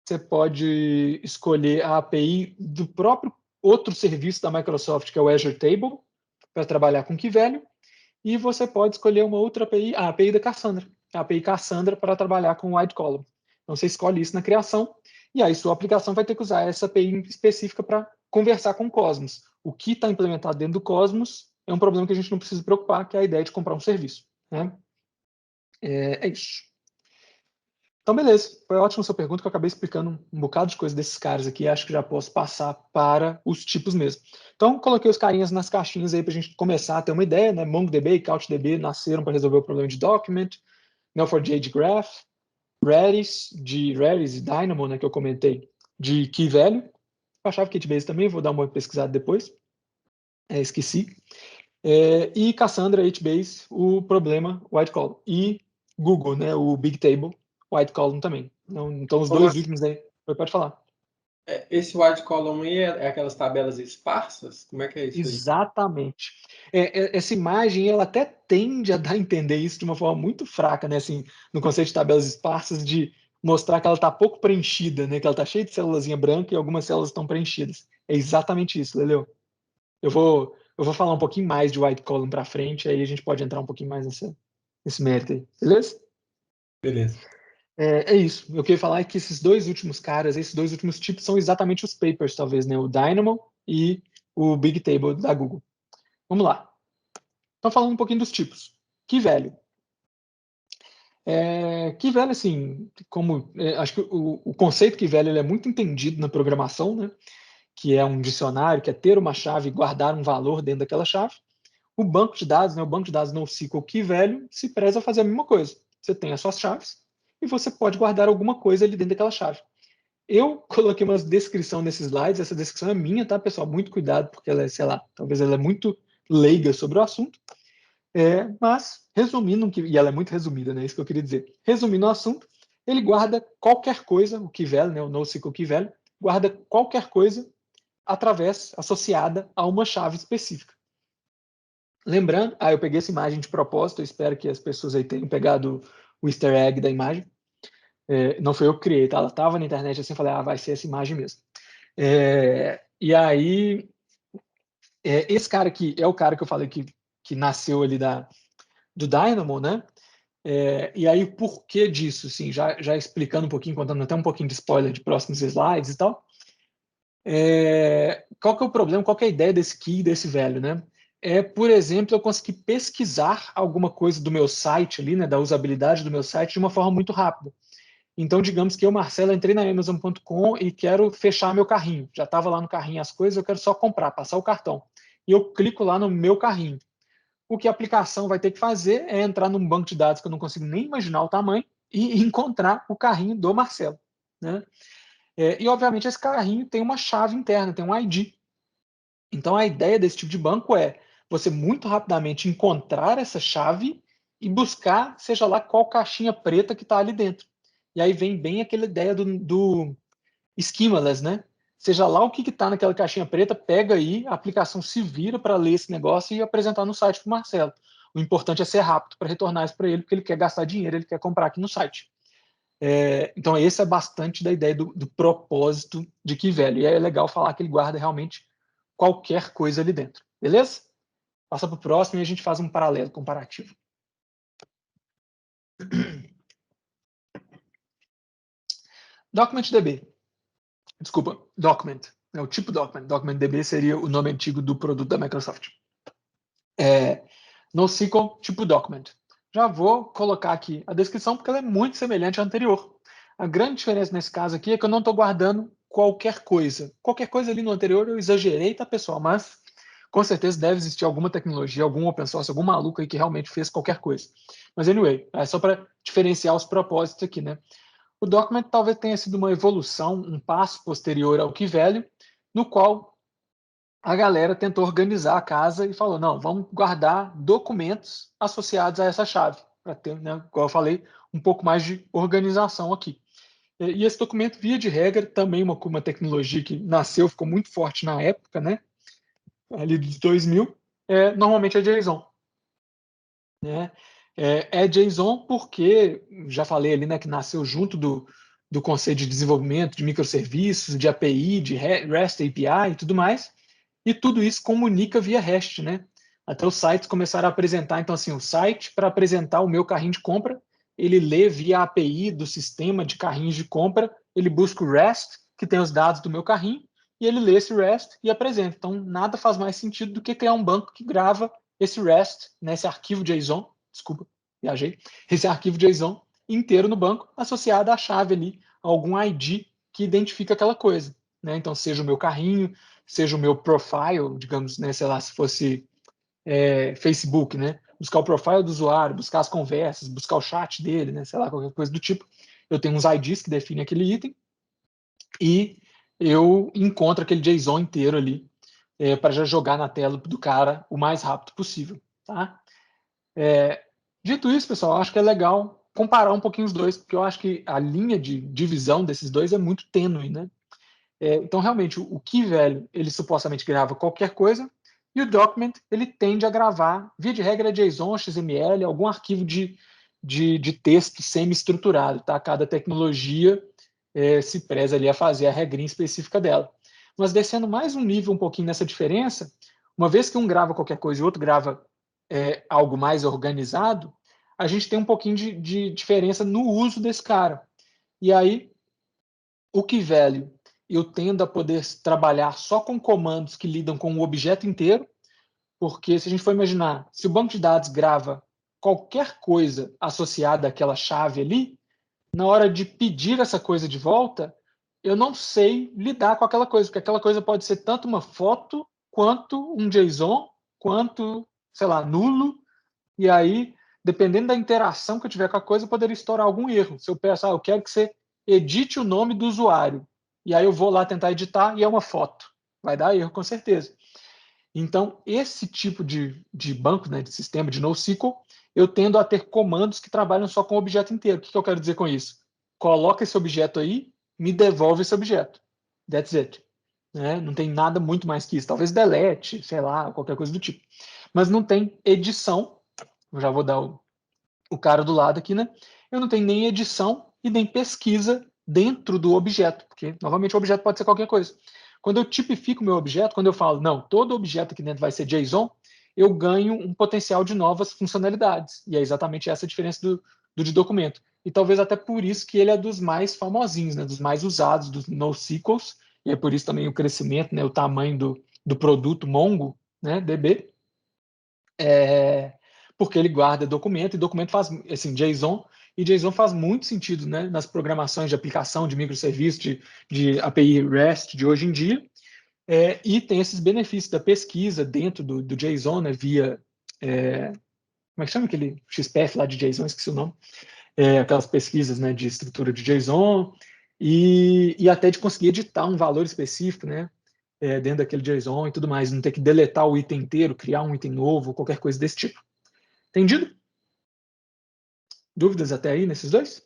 Você pode escolher a API do próprio outro serviço da Microsoft, que é o Azure Table, para trabalhar com Key-Value. E você pode escolher uma outra API, a API da Cassandra, a API Cassandra para trabalhar com Wide Column. Então você escolhe isso na criação, e aí sua aplicação vai ter que usar essa API específica para conversar com o Cosmos. O que está implementado dentro do Cosmos é um problema que a gente não precisa se preocupar, que é a ideia de comprar um serviço. Né? É isso. Então, beleza. Foi ótima a sua pergunta, que eu acabei explicando um bocado de coisa desses caras aqui. Acho que já posso passar para os tipos mesmo. Então, coloquei os carinhas nas caixinhas aí para a gente começar a ter uma ideia. Né? MongoDB e CouchDB nasceram para resolver o problema de document. Neo4j de graph. Redis e Dynamo, né, que eu comentei, de key value. Eu achava que HBase também, vou dar uma pesquisada depois. Esqueci. E Cassandra, HBase, o problema White Column. E Google, né, o Big Table, White Column também. Então os dois últimos aí, pode falar. Esse wide column aí é aquelas tabelas esparsas? Como é que é isso aí? Exatamente. Essa imagem, ela até tende a dar a entender isso de uma forma muito fraca, né? Assim, no conceito de tabelas esparsas, de mostrar que ela está pouco preenchida, né? Que ela está cheia de célulazinha branca e algumas células estão preenchidas. É exatamente isso, Leleu. Eu vou falar um pouquinho mais de white column para frente, aí a gente pode entrar um pouquinho mais nesse mérito aí, beleza? Beleza. É isso. Eu queria falar que esses dois últimos caras, esses dois últimos tipos são exatamente os papers, talvez, né? O Dynamo e o Big Table da Google. Vamos lá. Então, falando um pouquinho dos tipos. Key value. Key value, assim, acho que o conceito key value ele é muito entendido na programação, né? Que é um dicionário, que é ter uma chave e guardar um valor dentro daquela chave. O banco de dados, né? O banco de dados NoSQL Key Value se preza a fazer a mesma coisa. Você tem as suas chaves e você pode guardar alguma coisa ali dentro daquela chave. Eu coloquei uma descrição nesses slides, essa descrição é minha, tá, pessoal? Muito cuidado, porque ela é, sei lá, talvez ela é muito leiga sobre o assunto. Mas, resumindo, e ela é muito resumida, né? Isso que eu queria dizer. Resumindo o assunto, ele guarda qualquer coisa, o Key Value, né? O NoSQL Key Value, guarda qualquer coisa associada a uma chave específica. Lembrando, eu peguei essa imagem de propósito, eu espero que as pessoas aí tenham pegado o easter egg da imagem. Não foi eu que criei, tá? Ela estava na internet assim, eu falei, vai ser essa imagem mesmo. E aí, esse cara aqui é o cara que eu falei que nasceu ali do Dynamo, né? E aí, o porquê disso, assim, já explicando um pouquinho, contando até um pouquinho de spoiler de próximos slides e tal. Qual que é o problema, qual que é a ideia desse key, desse velho, né? Por exemplo, eu conseguir pesquisar alguma coisa do meu site ali, né, da usabilidade do meu site de uma forma muito rápida. Então, digamos que eu, Marcelo, entrei na Amazon.com e quero fechar meu carrinho. Já estava lá no carrinho as coisas, eu quero só comprar, passar o cartão. E eu clico lá no meu carrinho. O que a aplicação vai ter que fazer é entrar num banco de dados que eu não consigo nem imaginar o tamanho e encontrar o carrinho do Marcelo, né? E, obviamente, esse carrinho tem uma chave interna, tem um ID. Então, a ideia desse tipo de banco é você muito rapidamente encontrar essa chave e buscar, seja lá qual caixinha preta que está ali dentro. E aí vem bem aquela ideia do schemaless, né? Seja lá o que está naquela caixinha preta, pega aí, a aplicação se vira para ler esse negócio e apresentar no site para o Marcelo. O importante é ser rápido para retornar isso para ele, porque ele quer gastar dinheiro, ele quer comprar aqui no site. Então, esse é bastante da ideia do propósito de Key Value. E é legal falar que ele guarda realmente qualquer coisa ali dentro. Beleza? Passa para o próximo e a gente faz um paralelo comparativo. DocumentDB. Desculpa, Document. É o tipo Document. DocumentDB seria o nome antigo do produto da Microsoft. NoSQL, tipo Document. Já vou colocar aqui a descrição, porque ela é muito semelhante à anterior. A grande diferença nesse caso aqui é que eu não estou guardando qualquer coisa. Qualquer coisa ali no anterior eu exagerei, tá, pessoal? Mas com certeza deve existir alguma tecnologia, algum open source, algum maluco aí que realmente fez qualquer coisa. Mas anyway, é só para diferenciar os propósitos aqui, né? O Document talvez tenha sido uma evolução, um passo posterior ao Key Value, no qual a galera tentou organizar a casa e falou, não, vamos guardar documentos associados a essa chave, para ter, né, como eu falei, um pouco mais de organização aqui. E esse documento, via de regra, também uma tecnologia que nasceu, ficou muito forte na época, né, ali dos 2000, normalmente é JSON. Né? É JSON porque, já falei ali, né, que nasceu junto do conceito de desenvolvimento de microserviços, de API, de REST API e tudo mais, e tudo isso comunica via REST, né? Até os sites começaram a apresentar, então assim, o site, para apresentar o meu carrinho de compra, ele lê via API do sistema de carrinhos de compra, ele busca o REST, que tem os dados do meu carrinho, e ele lê esse REST e apresenta. Então, nada faz mais sentido do que criar um banco que grava esse REST, né, esse arquivo JSON, desculpa, viajei, esse arquivo JSON inteiro no banco, associado à chave ali, a algum ID que identifica aquela coisa. Né? Então, seja o meu carrinho, seja o meu profile, digamos, né, sei lá, se fosse Facebook, né? Buscar o profile do usuário, buscar as conversas, buscar o chat dele, né? Sei lá, qualquer coisa do tipo. Eu tenho uns IDs que definem aquele item e eu encontro aquele JSON inteiro ali para já jogar na tela do cara o mais rápido possível, tá? Dito isso, pessoal, eu acho que é legal comparar um pouquinho os dois, porque eu acho que a linha de divisão desses dois é muito tênue, né? Então, realmente, o Key Value, ele supostamente grava qualquer coisa, e o Document, ele tende a gravar, via de regra, JSON, XML, algum arquivo de texto semi-estruturado, tá? Cada tecnologia se preza ali a fazer a regrinha específica dela. Mas descendo mais um nível um pouquinho nessa diferença, uma vez que um grava qualquer coisa e o outro grava algo mais organizado, a gente tem um pouquinho de diferença no uso desse cara. E aí, o Key Value, eu tendo a poder trabalhar só com comandos que lidam com o objeto inteiro, porque se a gente for imaginar, se o banco de dados grava qualquer coisa associada àquela chave ali, na hora de pedir essa coisa de volta, eu não sei lidar com aquela coisa, porque aquela coisa pode ser tanto uma foto, quanto um JSON, quanto, sei lá, nulo, e aí, dependendo da interação que eu tiver com a coisa, eu poderia estourar algum erro. Se eu peço, eu quero que você edite o nome do usuário, e aí eu vou lá tentar editar e é uma foto. Vai dar erro, com certeza. Então, esse tipo de banco, né, de sistema de NoSQL, eu tendo a ter comandos que trabalham só com o objeto inteiro. O que eu quero dizer com isso? Coloca esse objeto aí, me devolve esse objeto. That's it. Né? Não tem nada muito mais que isso. Talvez delete, sei lá, qualquer coisa do tipo. Mas não tem edição. Eu já vou dar o cara do lado aqui, né? Eu não tenho nem edição e nem pesquisa dentro do objeto, porque, novamente, o objeto pode ser qualquer coisa. Quando eu tipifico o meu objeto, quando eu falo, não, todo objeto aqui dentro vai ser JSON, eu ganho um potencial de novas funcionalidades. E é exatamente essa a diferença do de documento. E talvez até por isso que ele é dos mais famosinhos, né, dos mais usados, dos NoSQLs, e é por isso também o crescimento, né, o tamanho do produto Mongo, né, DB, porque ele guarda documento, e documento faz, assim, JSON, e JSON faz muito sentido, né, nas programações de aplicação de microserviços, de API REST de hoje em dia, e tem esses benefícios da pesquisa dentro do JSON, né, via, como é que chama aquele XPF lá de JSON, esqueci o nome, aquelas pesquisas, né, de estrutura de JSON, e até de conseguir editar um valor específico, né, dentro daquele JSON e tudo mais, não ter que deletar o item inteiro, criar um item novo, qualquer coisa desse tipo. Entendido? Dúvidas até aí nesses dois?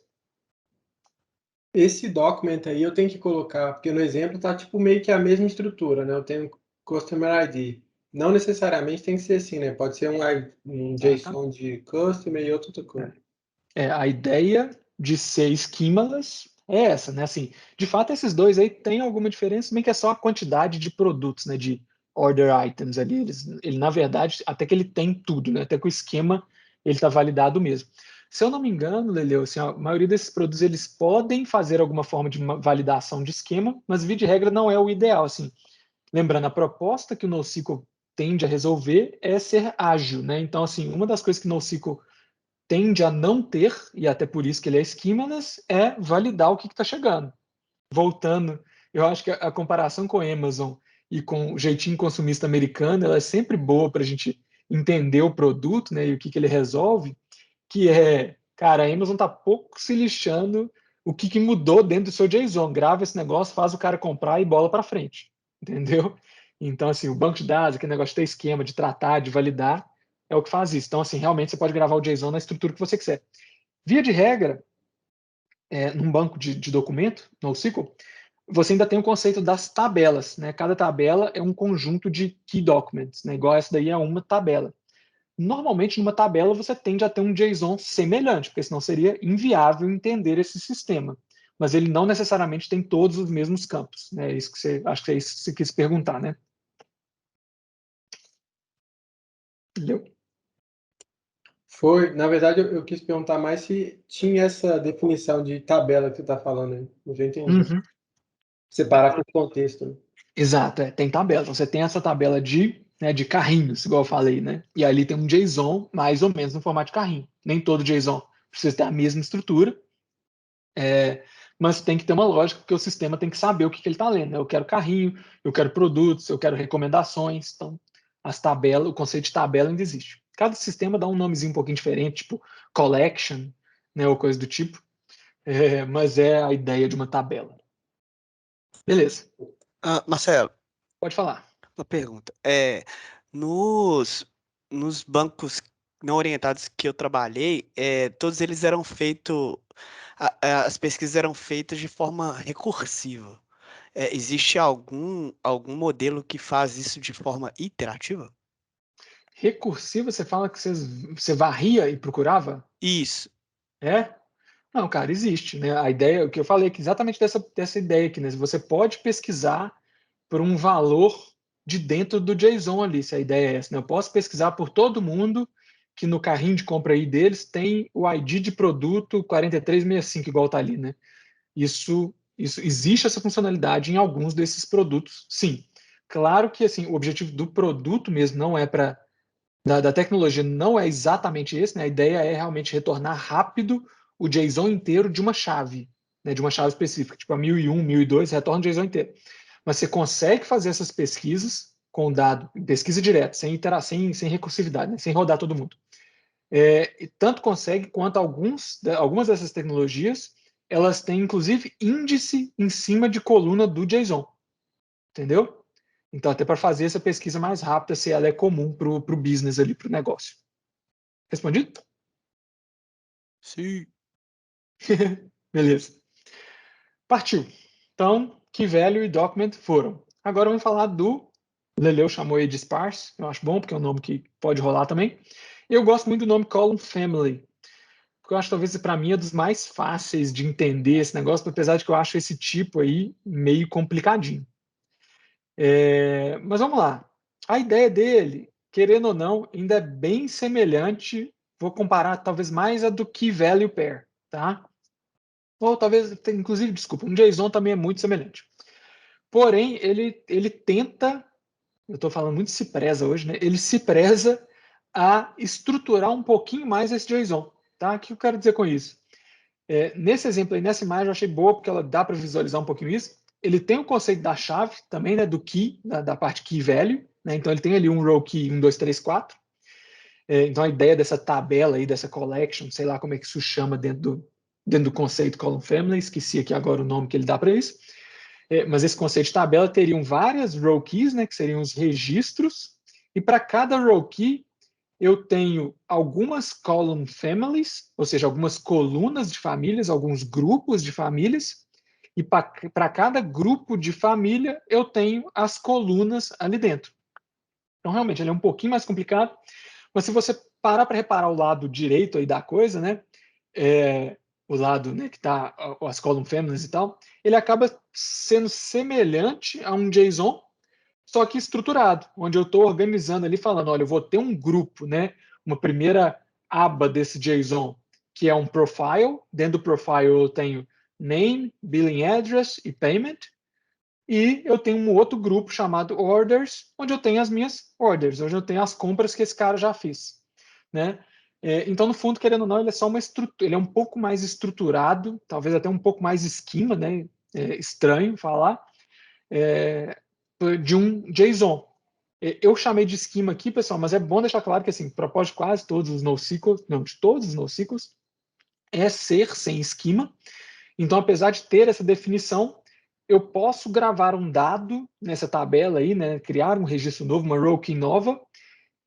Esse document aí eu tenho que colocar, porque no exemplo tá tipo meio que a mesma estrutura, né? Eu tenho Customer ID. Não necessariamente tem que ser assim, né? Pode ser um JSON de customer e outra coisa. A ideia de ser schemaless é essa, né? Assim, de fato, esses dois aí têm alguma diferença, bem que é só a quantidade de produtos, né? De order items ali. Ele, na verdade, até que ele tem tudo, né? Até que o esquema ele está validado mesmo. Se eu não me engano, Leleu, assim, a maioria desses produtos eles podem fazer alguma forma de validação de esquema, mas via de regra não é o ideal, assim. Lembrando, a proposta que o NoSQL tende a resolver é ser ágil, né? Então, assim, uma das coisas que o NoSQL tende a não ter, e até por isso que ele é schemaless, é validar o que está chegando. Voltando, eu acho que a comparação com a Amazon e com o jeitinho consumista americano, ela é sempre boa para a gente entender o produto, né, e o que ele resolve, que é, cara, a Amazon está pouco se lixando o que mudou dentro do seu JSON. Grava esse negócio, faz o cara comprar e bola para frente, entendeu? Então, assim, o banco de dados, aquele negócio de ter esquema, de tratar, de validar, é o que faz isso. Então, assim, realmente você pode gravar o JSON na estrutura que você quiser. Via de regra, num banco de documento, no NoSQL, você ainda tem o conceito das tabelas, né? Cada tabela é um conjunto de key documents, né? Igual essa daí é uma tabela. Normalmente, numa tabela, você tende a ter um JSON semelhante, porque senão seria inviável entender esse sistema. Mas ele não necessariamente tem todos os mesmos campos. Né? Isso que acho que é isso que você quis perguntar, né? Entendeu? Foi, na verdade, eu quis perguntar mais se tinha essa definição de tabela que você está falando aí. Eu já entendi. Uhum. Separar por contexto. Né? Exato, tem tabela. Então, você tem essa tabela de carrinhos, igual eu falei, né? E ali tem um JSON mais ou menos no formato de carrinho. Nem todo JSON precisa ter a mesma estrutura, mas tem que ter uma lógica, porque o sistema tem que saber o que ele está lendo. Né? Eu quero carrinho, eu quero produtos, eu quero recomendações. Então, as tabelas, o conceito de tabela ainda existe. Cada sistema dá um nomezinho um pouquinho diferente, tipo collection, né, ou coisa do tipo, mas é a ideia de uma tabela. Beleza. Marcelo, Pode falar. uma pergunta. Nos bancos não orientados que eu trabalhei, todos eles eram feitos, as pesquisas eram feitas de forma recursiva. Existe algum modelo que faz isso de forma iterativa? Recursiva, você fala que você varria e procurava? Isso. É? Não, cara, existe, né? A ideia, o que eu falei aqui, exatamente dessa ideia aqui, né? Você pode pesquisar por um valor de dentro do JSON ali, se a ideia é essa, né? Eu posso pesquisar por todo mundo que no carrinho de compra aí deles tem o ID de produto 4365, igual tá ali, né? Isso existe essa funcionalidade em alguns desses produtos, sim. Claro que assim, o objetivo do produto mesmo não é para da tecnologia não é exatamente esse, né? A ideia é realmente retornar rápido o JSON inteiro de uma chave, né? De uma chave específica, tipo a 1001, 1002, retorna o JSON inteiro. Mas você consegue fazer essas pesquisas com dado, pesquisa direta, sem recursividade, né? Sem rodar todo mundo. E tanto consegue quanto algumas dessas tecnologias, elas têm inclusive índice em cima de coluna do JSON, entendeu? Então, até para fazer essa pesquisa mais rápida, se ela é comum para o business ali, para o negócio. Respondido? Sim. Beleza. Partiu. Então, key value e document foram. Agora vamos falar do Leleu chamou aí de sparse. Eu acho bom, porque é um nome que pode rolar também. Eu gosto muito do nome column family, porque eu acho talvez para mim é dos mais fáceis de entender esse negócio, apesar de que eu acho esse tipo aí meio complicadinho. Mas vamos lá. A ideia dele, querendo ou não, ainda é bem semelhante. Vou comparar talvez mais a do key value pair, tá? Ou talvez, inclusive, desculpa, um JSON também é muito semelhante. Porém, ele tenta, eu estou falando muito se preza hoje, né? Ele se preza a estruturar um pouquinho mais esse JSON, tá? O que eu quero dizer com isso? Nesse exemplo aí, nessa imagem, eu achei boa porque ela dá para visualizar um pouquinho isso. Ele tem o conceito da chave também, né, do key, da parte key value, né? Então ele tem ali um row key 1, 2, 3, 4. Então a ideia dessa tabela aí, dessa collection, sei lá como é que isso chama dentro do conceito column family, esqueci aqui agora o nome que ele dá para isso. Mas esse conceito de tabela teriam várias row keys, né, que seriam os registros, e para cada row key eu tenho algumas column families, ou seja, algumas colunas de famílias, alguns grupos de famílias, e para cada grupo de família eu tenho as colunas ali dentro. Então, realmente, ele é um pouquinho mais complicado, mas se você parar para reparar o lado direito aí da coisa, né, o lado, né, que está as column families e tal, ele acaba sendo semelhante a um JSON, só que estruturado, onde eu estou organizando ali, falando, olha, eu vou ter um grupo, né, uma primeira aba desse JSON, que é um profile. Dentro do profile eu tenho name, billing address e payment. E eu tenho um outro grupo chamado orders, onde eu tenho as minhas orders, onde eu tenho as compras que esse cara já fez, né? Então, no fundo, querendo ou não, ele é só uma estrutura, ele é um pouco mais estruturado, talvez até um pouco mais esquema, né? Estranho falar, de um JSON. Eu chamei de esquema aqui, pessoal, mas é bom deixar claro que, assim, o propósito de quase todos os NoSQL, não, de todos os NoSQLs, é ser sem esquema. Então, apesar de ter essa definição, eu posso gravar um dado nessa tabela aí, né, criar um registro novo, uma row key nova,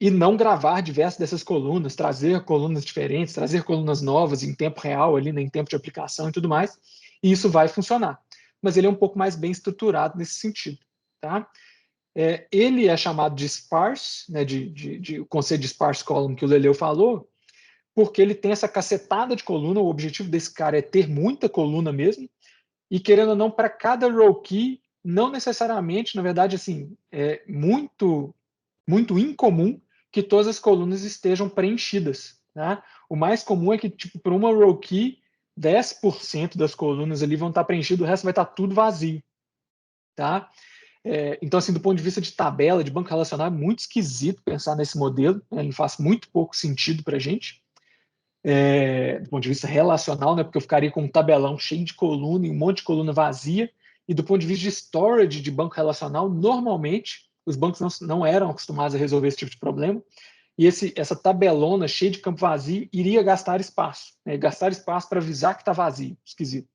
e não gravar diversas dessas colunas, trazer colunas diferentes, trazer colunas novas em tempo real, ali, né, em tempo de aplicação e tudo mais, e isso vai funcionar. Mas ele é um pouco mais bem estruturado nesse sentido. Tá? Ele é chamado de sparse, né, o conceito de sparse column que o Leleu falou, porque ele tem essa cacetada de coluna. O objetivo desse cara é ter muita coluna mesmo, e querendo ou não, para cada row key, não necessariamente, na verdade, assim, é muito incomum que todas as colunas estejam preenchidas. Tá? O mais comum é que, tipo, para uma row key, 10% das colunas ali vão estar preenchidas, o resto vai estar tudo vazio. Tá? Então, assim, do ponto de vista de tabela, de banco relacional, é muito esquisito pensar nesse modelo, né? Ele faz muito pouco sentido para a gente. Do ponto de vista relacional, né, porque eu ficaria com um tabelão cheio de coluna e um monte de coluna vazia, e do ponto de vista de storage de banco relacional, normalmente os bancos não eram acostumados a resolver esse tipo de problema, e essa tabelona cheia de campo vazio iria gastar espaço, né, gastar espaço para avisar que está vazio, esquisito.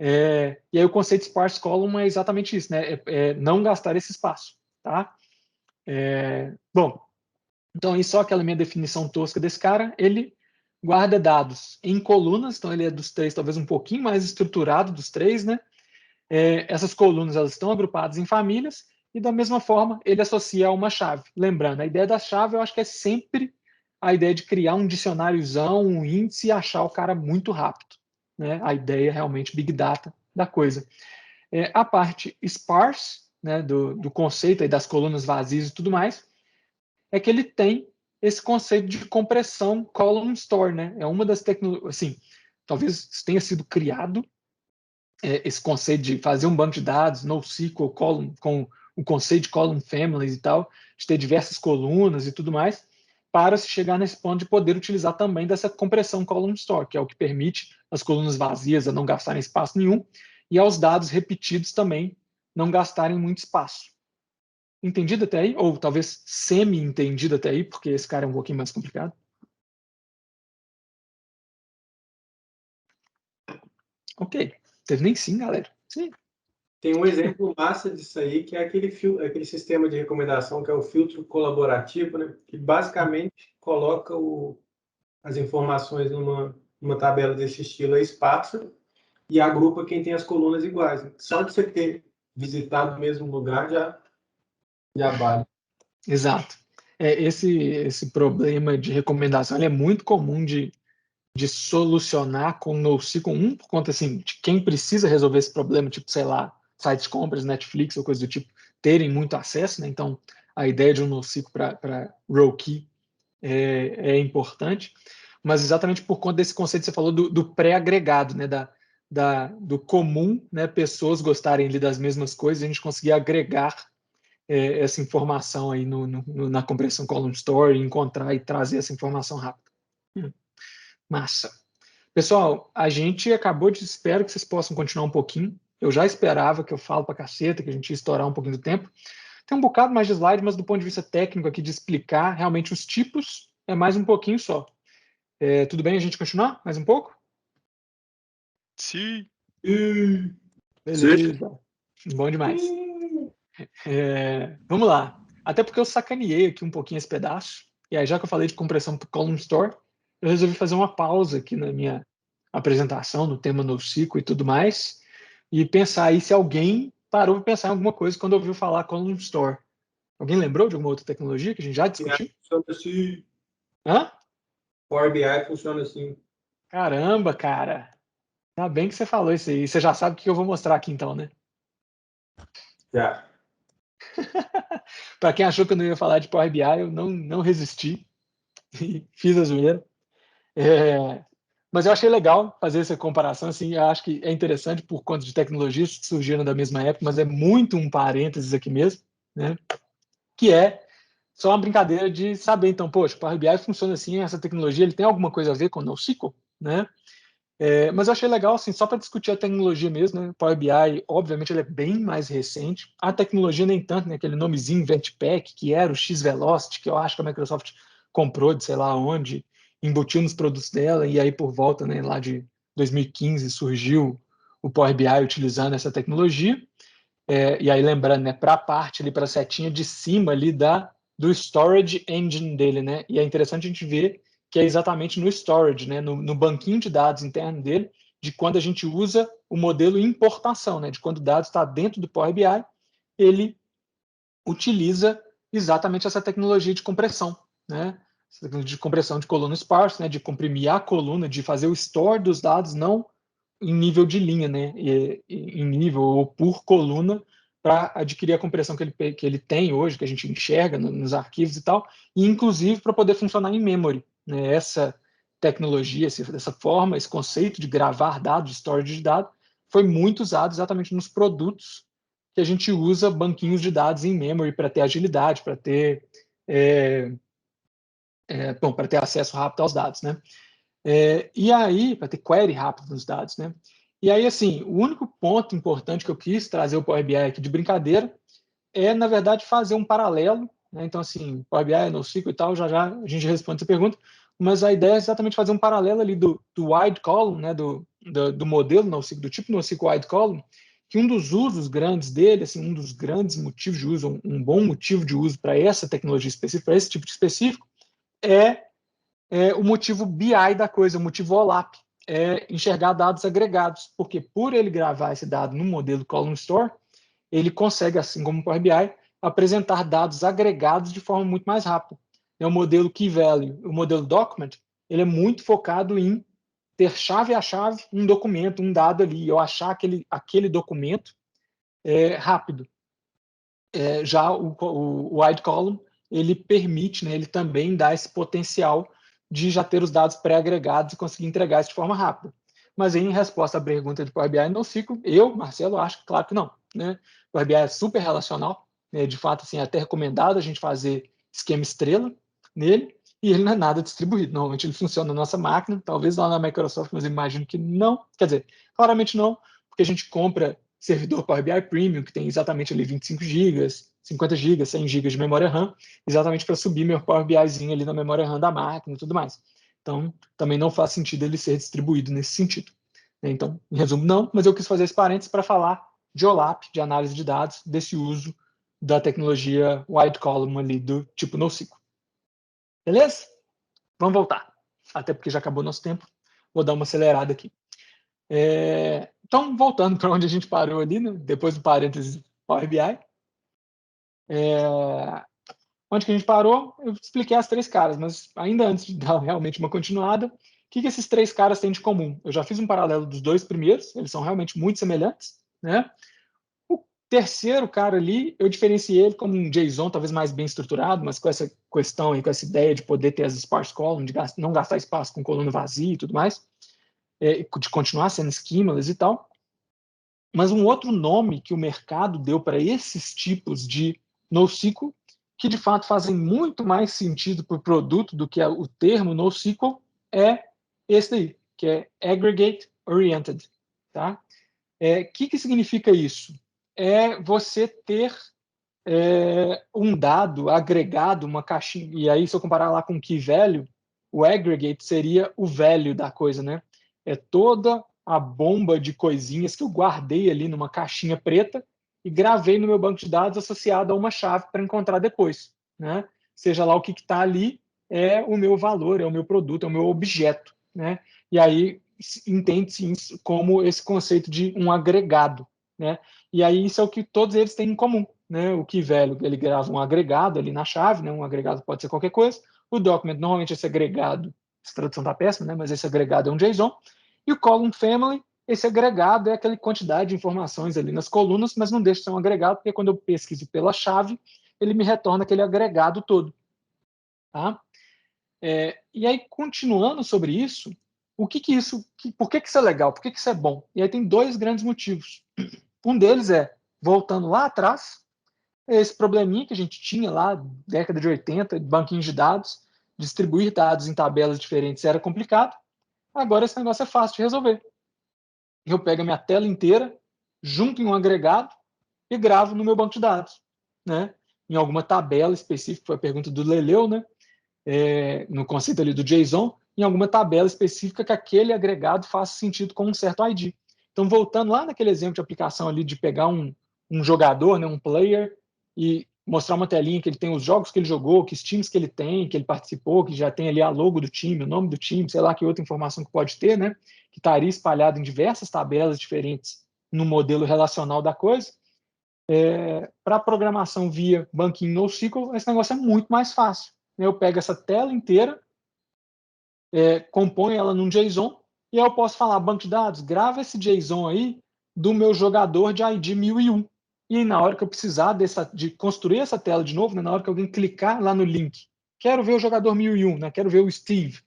E aí o conceito de sparse column é exatamente isso, né, não gastar esse espaço. Tá? Bom, então aí só aquela minha definição tosca desse cara, ele guarda dados em colunas, então ele é dos três, talvez um pouquinho mais estruturado dos três, né? Essas colunas, elas estão agrupadas em famílias, e da mesma forma ele associa a uma chave. Lembrando, a ideia da chave eu acho que é sempre a ideia de criar um dicionáriozão, um índice e achar o cara muito rápido, né? A ideia realmente big data da coisa. A parte sparse, né, do conceito aí das colunas vazias e tudo mais, é que ele tem esse conceito de compressão column store, né? É uma das tecnologias, assim, talvez tenha sido criado esse conceito de fazer um banco de dados, NoSQL, column, com o conceito de column families e tal, de ter diversas colunas e tudo mais, para se chegar nesse ponto de poder utilizar também dessa compressão column store, que é o que permite as colunas vazias a não gastarem espaço nenhum, e aos dados repetidos também não gastarem muito espaço. Entendido até aí? Ou talvez semi-entendido até aí, porque esse cara é um pouquinho mais complicado? Ok. Teve nem sim, galera. Sim. Tem um exemplo massa disso aí, que é aquele sistema de recomendação, que é o filtro colaborativo, né? Que basicamente coloca as informações numa tabela desse estilo aí, esparsa, e agrupa quem tem as colunas iguais. Só de você ter visitado o mesmo lugar já vale. Exato. Esse problema de recomendação ele é muito comum de solucionar com NoSQL, por conta assim, de quem precisa resolver esse problema, tipo, sei lá, sites de compras, Netflix ou coisa do tipo, terem muito acesso, né? Então, a ideia de um NoSQL para row key é importante, mas exatamente por conta desse conceito que você falou do pré-agregado, né? Do comum, né? Pessoas gostarem ali das mesmas coisas, a gente conseguir agregar essa informação aí na compressão column store, encontrar e trazer essa informação rápida. Massa. Pessoal, a gente acabou de... Espero que vocês possam continuar um pouquinho. Eu já esperava que eu falo pra caceta, que a gente ia estourar um pouquinho do tempo. Tem um bocado mais de slide, mas do ponto de vista técnico aqui, de explicar realmente os tipos, é mais um pouquinho só. Tudo bem a gente continuar mais um pouco? Sim. Beleza. Bom demais. Vamos lá. Até porque eu sacaneei aqui um pouquinho esse pedaço. E aí, já que eu falei de compressão por column store, eu resolvi fazer uma pausa aqui na minha apresentação, no tema NoSQL e tudo mais, e pensar aí se alguém parou para pensar em alguma coisa quando ouviu falar column store. Alguém lembrou de alguma outra tecnologia que a gente já discutiu? Funciona assim. Hã? Power BI funciona assim. Caramba, cara. Ainda bem que você falou isso aí. Você já sabe o que eu vou mostrar aqui então, né? Já. Para quem achou que eu não ia falar de Power BI, eu não resisti e fiz a zoeira. Mas eu achei legal fazer essa comparação, assim, eu acho que é interessante por conta de tecnologias que surgiram da mesma época, mas é muito um parênteses aqui mesmo, né? Que é só uma brincadeira de saber, então, poxa, o Power BI funciona assim, essa tecnologia, ele tem alguma coisa a ver com o NoSQL, né? Mas eu achei legal, assim, só para discutir a tecnologia mesmo, né? Power BI, obviamente, ele é bem mais recente. A tecnologia nem tanto, né? Aquele nomezinho Ventpack, que era o X-Velocity, que eu acho que a Microsoft comprou de sei lá onde, embutiu nos produtos dela, e aí por volta, né, lá de 2015 surgiu o Power BI utilizando essa tecnologia. E aí lembrando, né, para a parte ali, para a setinha de cima ali do storage engine dele, né? E é interessante a gente ver que é exatamente no storage, né, no banquinho de dados interno dele, de quando a gente usa o modelo importação, né, de quando o dado está dentro do Power BI, ele utiliza exatamente essa tecnologia de compressão, né? Essa tecnologia de compressão de coluna sparse, né, de comprimir a coluna, de fazer o store dos dados não em nível de linha, né, em nível ou por coluna, para adquirir a compressão que ele tem hoje, que a gente enxerga nos arquivos e tal, e inclusive para poder funcionar em memory, né? Essa tecnologia, dessa forma, esse conceito de gravar dados, de storage de dados, foi muito usado exatamente nos produtos que a gente usa banquinhos de dados em memory para ter agilidade, para ter para ter acesso rápido aos dados, né? E aí, para ter query rápido nos dados, né? E aí, assim, o único ponto importante que eu quis trazer o Power BI aqui de brincadeira é, na verdade, fazer um paralelo, né? Então, assim, Power BI, NoSQL e tal, já já a gente responde essa pergunta, mas a ideia é exatamente fazer um paralelo ali do wide column, né? Do modelo NoSQL, do tipo NoSQL wide column, que um dos usos grandes dele, assim, um dos grandes motivos de uso, um bom motivo de uso para essa tecnologia específica, para esse tipo de específico, é o motivo BI da coisa, o motivo OLAP, é enxergar dados agregados, porque por ele gravar esse dado no modelo Column Store, ele consegue, assim como o Power BI, apresentar dados agregados de forma muito mais rápida. O modelo Key Value, o modelo Document, ele é muito focado em ter chave a chave um documento, um dado ali, eu achar aquele documento rápido. Já o wide column, ele permite, né, ele também dá esse potencial de já ter os dados pré-agregados e conseguir entregar isso de forma rápida. Mas em resposta à pergunta de Power BI e NoSQL, eu, Marcelo, acho que claro que não. Né? Power BI é super relacional, né? De fato, assim, é até recomendado a gente fazer esquema estrela nele, e ele não é nada distribuído. Normalmente ele funciona na nossa máquina, talvez lá na Microsoft, mas eu imagino que não. Quer dizer, claramente não, porque a gente compra servidor Power BI Premium, que tem exatamente ali 25 GB, 50 GB, 100 GB de memória RAM, exatamente para subir meu Power BIzinho ali na memória RAM da máquina e tudo mais. Então, também não faz sentido ele ser distribuído nesse sentido. Então, em resumo, não, mas eu quis fazer esse parênteses para falar de OLAP, de análise de dados, desse uso da tecnologia wide column ali do tipo NoSQL. Beleza? Vamos voltar. Até porque já acabou nosso tempo. Vou dar uma acelerada aqui. Então, voltando para onde a gente parou ali, né? Depois do parênteses Power BI, onde que a gente parou, eu expliquei as três caras, mas ainda antes de dar realmente uma continuada, o que esses três caras têm de comum? Eu já fiz um paralelo dos dois primeiros, eles são realmente muito semelhantes, né? O terceiro cara ali, eu diferenciei ele como um JSON, talvez mais bem estruturado, mas com essa questão e com essa ideia de poder ter as sparse columns, de não gastar espaço com coluna vazia e tudo mais, de continuar sendo schemaless e tal. Mas um outro nome que o mercado deu para esses tipos de NoSQL, que de fato fazem muito mais sentido para o produto do que o termo NoSQL, é esse daí, que é Aggregate Oriented. Tá? Que significa isso? É você ter um dado agregado, uma caixinha, e aí se eu comparar lá com o key value, o aggregate seria o value da coisa, né? É toda a bomba de coisinhas que eu guardei ali numa caixinha preta e gravei no meu banco de dados associado a uma chave para encontrar depois, né? Seja lá o que está ali, é o meu valor, é o meu produto, é o meu objeto, né? E aí entende-se isso como esse conceito de um agregado, né? E aí isso é o que todos eles têm em comum. né? O key value, ele grava um agregado ali na chave, né? Um agregado pode ser qualquer coisa. O document, normalmente esse agregado, essa tradução está péssima, né? Mas esse agregado é um JSON. E o column family, esse agregado é aquela quantidade de informações ali nas colunas, mas não deixa de ser um agregado, porque quando eu pesquiso pela chave, ele me retorna aquele agregado todo. Tá? E aí, continuando sobre isso, por que isso é legal? Por que isso é bom? E aí tem dois grandes motivos. Um deles é, voltando lá atrás, esse probleminha que a gente tinha lá, década de 80, de banquinhos de dados, distribuir dados em tabelas diferentes era complicado. Agora esse negócio é fácil de resolver. Eu pego a minha tela inteira, junto em um agregado e gravo no meu banco de dados, né? Em alguma tabela específica, foi a pergunta do Leleu, né? No conceito ali do JSON, em alguma tabela específica que aquele agregado faça sentido com um certo ID. Então, voltando lá naquele exemplo de aplicação ali de pegar um jogador, né, um player, e mostrar uma telinha que ele tem os jogos que ele jogou, que os times que ele tem, que ele participou, que já tem ali a logo do time, o nome do time, sei lá que outra informação que pode ter, né, que estaria espalhado em diversas tabelas diferentes no modelo relacional da coisa. Para programação via banquinho NoSQL, esse negócio é muito mais fácil. Eu pego essa tela inteira, componho ela num JSON, e aí eu posso falar, banco de dados, grava esse JSON aí do meu jogador de ID 1001. E na hora que eu precisar de construir essa tela de novo, né, na hora que alguém clicar lá no link, quero ver o jogador 1001, né, quero ver o Steve,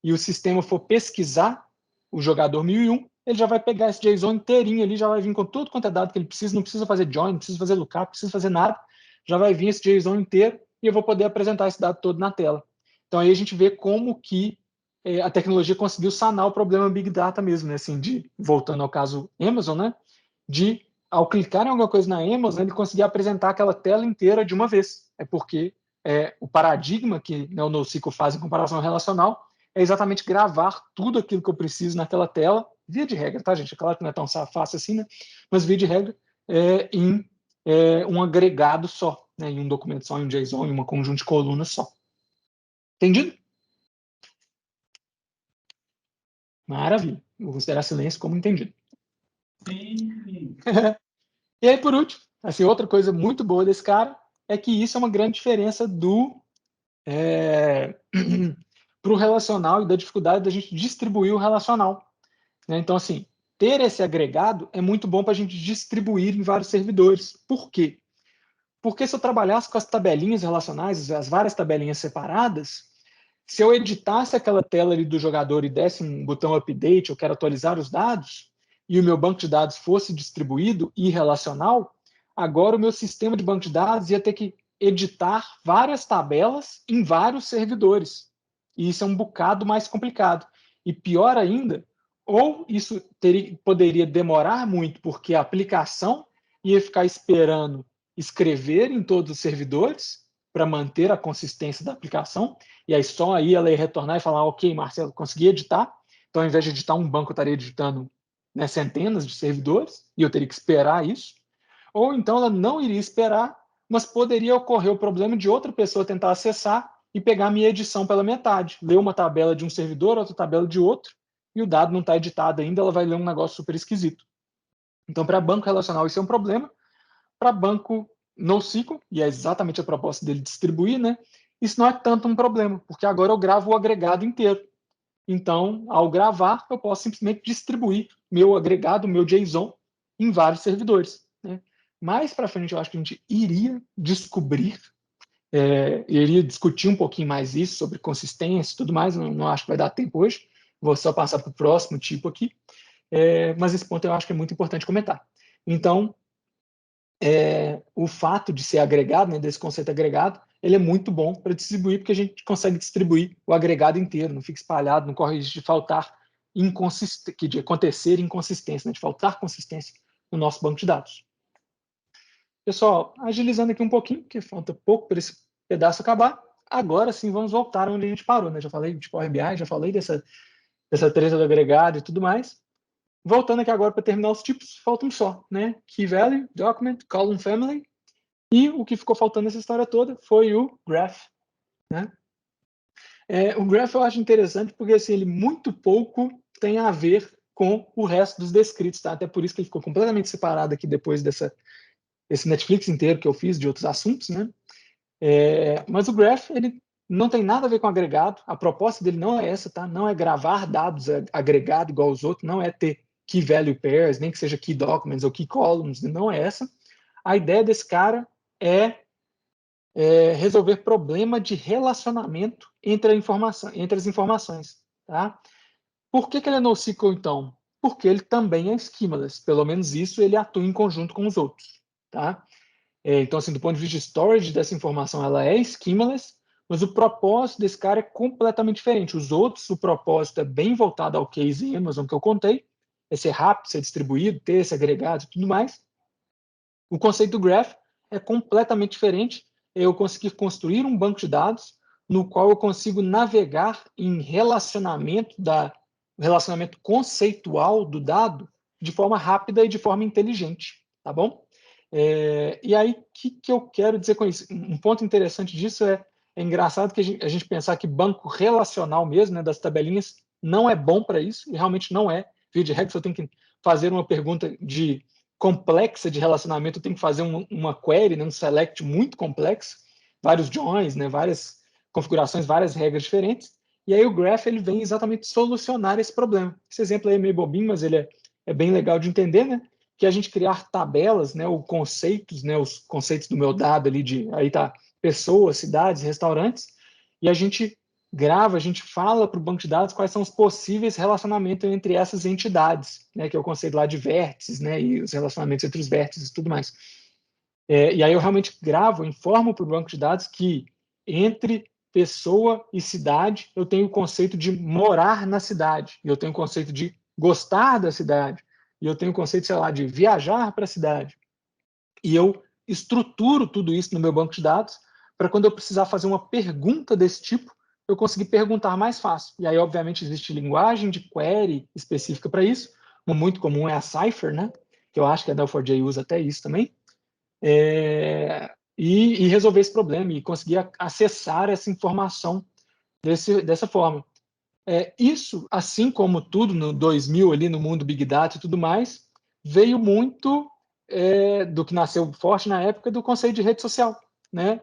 e o sistema for pesquisar o jogador 1001, ele já vai pegar esse JSON inteirinho ali, já vai vir com tudo quanto é dado que ele precisa, não precisa fazer join, não precisa fazer lookup, não precisa fazer nada, já vai vir esse JSON inteiro e eu vou poder apresentar esse dado todo na tela. Então aí a gente vê como que a tecnologia conseguiu sanar o problema Big Data mesmo, né? Assim, voltando ao caso Amazon, né? Ao clicar em alguma coisa na Amazon, ele conseguia apresentar aquela tela inteira de uma vez. É porque o paradigma que, né, o NoSQL faz em comparação relacional é exatamente gravar tudo aquilo que eu preciso naquela tela, via de regra, tá, gente? É claro que não é tão fácil assim, né? Mas via de regra, em um agregado só, né? Em um documento só, em um JSON, em um conjunto de colunas só. Entendido? Maravilha. Vou considerar silêncio como entendido. Sim. E aí, por último, assim, outra coisa muito boa desse cara é que isso é uma grande diferença para o relacional e da dificuldade da gente distribuir o relacional. Né? Então, assim, ter esse agregado é muito bom para a gente distribuir em vários servidores. Por quê? Porque se eu trabalhasse com as tabelinhas relacionais, as várias tabelinhas separadas, se eu editasse aquela tela ali do jogador e desse um botão update, eu quero atualizar os dados, e o meu banco de dados fosse distribuído e relacional, agora o meu sistema de banco de dados ia ter que editar várias tabelas em vários servidores. E isso é um bocado mais complicado. E pior ainda, ou isso poderia demorar muito, porque a aplicação ia ficar esperando escrever em todos os servidores para manter a consistência da aplicação, e aí só aí ela ia retornar e falar, ok, Marcelo, consegui editar, então ao invés de editar um banco, eu estaria editando, né, centenas de servidores, e eu teria que esperar isso, ou então ela não iria esperar, mas poderia ocorrer o problema de outra pessoa tentar acessar e pegar a minha edição pela metade, ler uma tabela de um servidor, outra tabela de outro, e o dado não está editado ainda, ela vai ler um negócio super esquisito. Então, para banco relacional, isso é um problema. Para banco NoSQL, e é exatamente a proposta dele distribuir, né? Isso não é tanto um problema, porque agora eu gravo o agregado inteiro. Então, ao gravar, eu posso simplesmente distribuir meu agregado, meu JSON, em vários servidores. Né? Mais para frente, eu acho que a gente iria descobrir, iria discutir um pouquinho mais isso, sobre consistência e tudo mais, não acho que vai dar tempo hoje, vou só passar para o próximo tipo aqui, mas esse ponto eu acho que é muito importante comentar. Então, o fato de ser agregado, né, desse conceito agregado, ele é muito bom para distribuir, porque a gente consegue distribuir o agregado inteiro, não fica espalhado, não corre risco de faltar de acontecer inconsistência, né, de faltar consistência no nosso banco de dados. Pessoal, agilizando aqui um pouquinho, porque falta pouco para esse pedaço acabar. Agora sim, vamos voltar onde a gente parou, né? Já falei de Power BI, já falei dessa treta do agregado e tudo mais. Voltando aqui agora para terminar os tipos, falta um só, né? Key Value, Document, Column Family, e o que ficou faltando nessa história toda foi o Graph, né? O Graph eu acho interessante porque assim, ele muito pouco tem a ver com o resto dos descritos, tá? Até por isso que ele ficou completamente separado aqui depois dessa esse Netflix inteiro que eu fiz de outros assuntos, né? Mas o Graph, ele não tem nada a ver com agregado, a proposta dele não é essa, tá? Não é gravar dados agregado igual os outros, não é ter key value pairs, nem que seja key documents ou key columns, não é essa. A ideia desse cara é resolver problema de relacionamento entre as informações, tá? Por que ele é NoSQL, então? Porque ele também é schemaless, pelo menos isso ele atua em conjunto com os outros, tá? Então, assim, do ponto de vista de storage dessa informação, ela é schemaless, mas o propósito desse cara é completamente diferente. Os outros, o propósito é bem voltado ao case Amazon que eu contei, é ser rápido, ser distribuído, ter esse agregado e tudo mais. O conceito do Graph é completamente diferente. Eu conseguir construir um banco de dados no qual eu consigo navegar em relacionamento conceitual do dado de forma rápida e de forma inteligente, tá bom? E aí, o que eu quero dizer com isso? Um ponto interessante disso é engraçado que a gente pensar que banco relacional mesmo, né, das tabelinhas, não é bom para isso, e realmente não é. Via de regra, se eu tenho que fazer uma pergunta complexa de relacionamento, eu tenho que fazer uma query, né, um select muito complexo, vários joins, né, várias configurações, várias regras diferentes, e aí o Graph ele vem exatamente solucionar esse problema. Esse exemplo aí é meio bobinho, mas ele é bem legal de entender, né? Que a gente criar tabelas, né, ou conceitos, né, os conceitos do meu dado ali aí tá pessoas, cidades, restaurantes, e a gente grava, a gente fala para o banco de dados quais são os possíveis relacionamentos entre essas entidades, né, que é o conceito lá de vértices, né, e os relacionamentos entre os vértices e tudo mais. E aí eu realmente gravo, informo para o banco de dados que entre pessoa e cidade eu tenho o conceito de morar na cidade, e eu tenho o conceito de gostar da cidade, e eu tenho o conceito, sei lá, de viajar para a cidade. E eu estruturo tudo isso no meu banco de dados para quando eu precisar fazer uma pergunta desse tipo, eu conseguir perguntar mais fácil. E aí, obviamente, existe linguagem de query específica para isso. Uma muito comum é a Cypher, né? Que eu acho que a Neo4j usa até isso também. E resolver esse problema e conseguir acessar essa informação dessa forma. Isso, assim como tudo no 2000 ali no mundo Big Data e tudo mais, veio muito do que nasceu forte na época do conceito de rede social, né?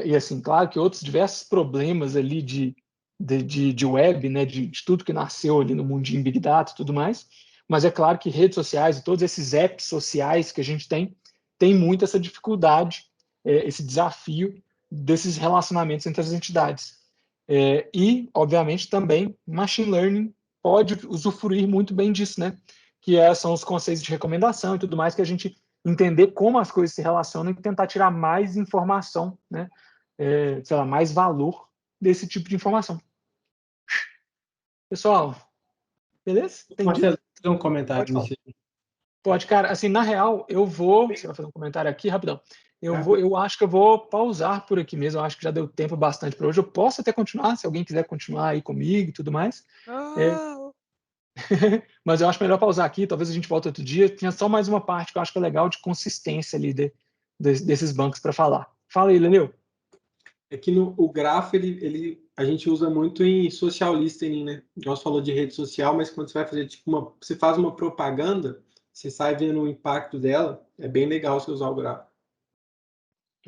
E assim, claro que outros diversos problemas ali de web, né? De tudo que nasceu ali no mundinho Big Data e tudo mais, mas é claro que redes sociais e todos esses apps sociais que a gente tem muito essa dificuldade, esse desafio desses relacionamentos entre as entidades. E, obviamente, também machine learning pode usufruir muito bem disso, né? Que são os conceitos de recomendação e tudo mais, que a gente entender como as coisas se relacionam e tentar tirar mais informação, né? Sei lá, mais valor desse tipo de informação. Pessoal, beleza? Entendi? Marcelo, fazer um comentário nisso aí. Pode, cara. Assim, na real, você vai fazer um comentário aqui, rapidão. Eu acho que eu vou pausar por aqui mesmo. Eu acho que já deu tempo bastante para hoje. Eu posso até continuar, se alguém quiser continuar aí comigo e tudo mais. Mas eu acho melhor pausar aqui. Talvez a gente volte outro dia. Tinha só mais uma parte que eu acho que é legal de consistência ali desses bancos para falar. Fala aí, Lenil. É que o Graph, a gente usa muito em social listening, né? Nós falou de rede social, mas quando você vai fazer, tipo, você faz uma propaganda, você sai vendo o impacto dela, é bem legal você usar o Graph.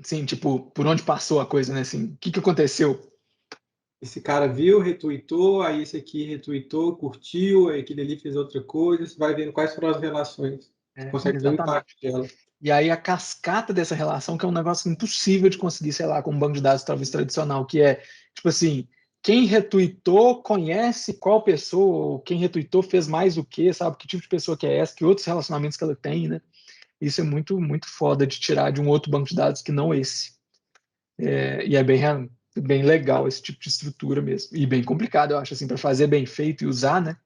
Sim, tipo, por onde passou a coisa, né? Assim, o que aconteceu? Esse cara viu, retweetou, aí esse aqui retweetou, curtiu, aí aquele ali fez outra coisa, você vai vendo quais foram as relações. Você consegue ver o impacto dela. E aí a cascata dessa relação, que é um negócio impossível de conseguir, sei lá, com um banco de dados talvez tradicional, que é, tipo assim, quem retweetou conhece qual pessoa, ou quem retweetou fez mais o quê, sabe? Que tipo de pessoa que é essa, que outros relacionamentos que ela tem, né? Isso é muito, muito foda de tirar de um outro banco de dados que não esse. E é bem legal esse tipo de estrutura mesmo. E bem complicado, eu acho, assim, para fazer bem feito e usar, né?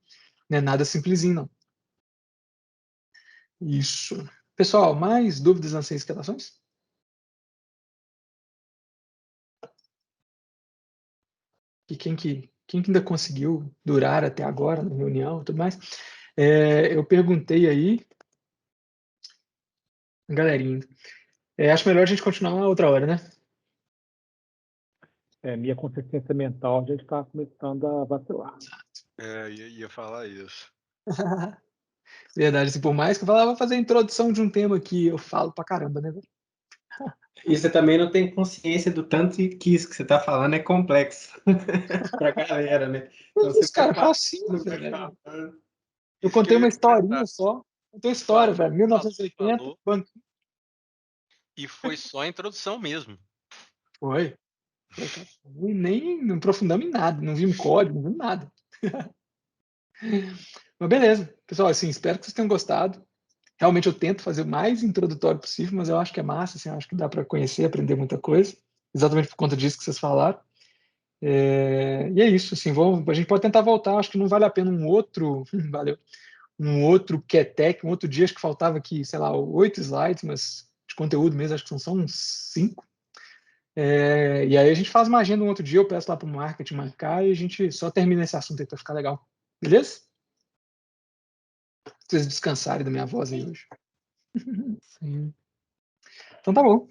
Não é nada simplesinho, não. Isso. Pessoal, mais dúvidas nas escalações? E quem que ainda conseguiu durar até agora na reunião e tudo mais? Eu perguntei aí, galerinha, acho melhor a gente continuar outra hora, né? Minha consciência mental já está começando a vacilar. Ia falar isso. Verdade, assim, por mais que eu falava, vou fazer a introdução de um tema aqui, eu falo pra caramba, né, velho? E você também não tem consciência do tanto que isso que você está falando é complexo para a galera, né? Então você Isso, cara, vai facinho, falando, vai velho. falando. Eu Isso que contei eu uma ia historinha comentar. só. Contei história, velho. Falou, 1980, falou, banco. e foi só a introdução mesmo. Foi. Foi, cara. E nem não aprofundamos em nada, não vimos código, não vimos nada. Mas beleza. Pessoal, assim, espero que vocês tenham gostado. Realmente eu tento fazer o mais introdutório possível, mas eu acho que é massa, assim, eu acho que dá para conhecer, aprender muita coisa. Exatamente por conta disso que vocês falaram. E é isso, assim, a gente pode tentar voltar, acho que não vale a pena um outro, valeu, um outro QTech, um outro dia, acho que faltava aqui, sei lá, 8 slides, mas de conteúdo mesmo, acho que são só uns 5. E aí a gente faz uma agenda um outro dia, eu peço lá para o marketing marcar e a gente só termina esse assunto aí para ficar legal. Beleza? Pra vocês descansarem da minha voz aí hoje. Sim. Então tá bom.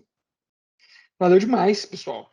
Valeu demais, pessoal.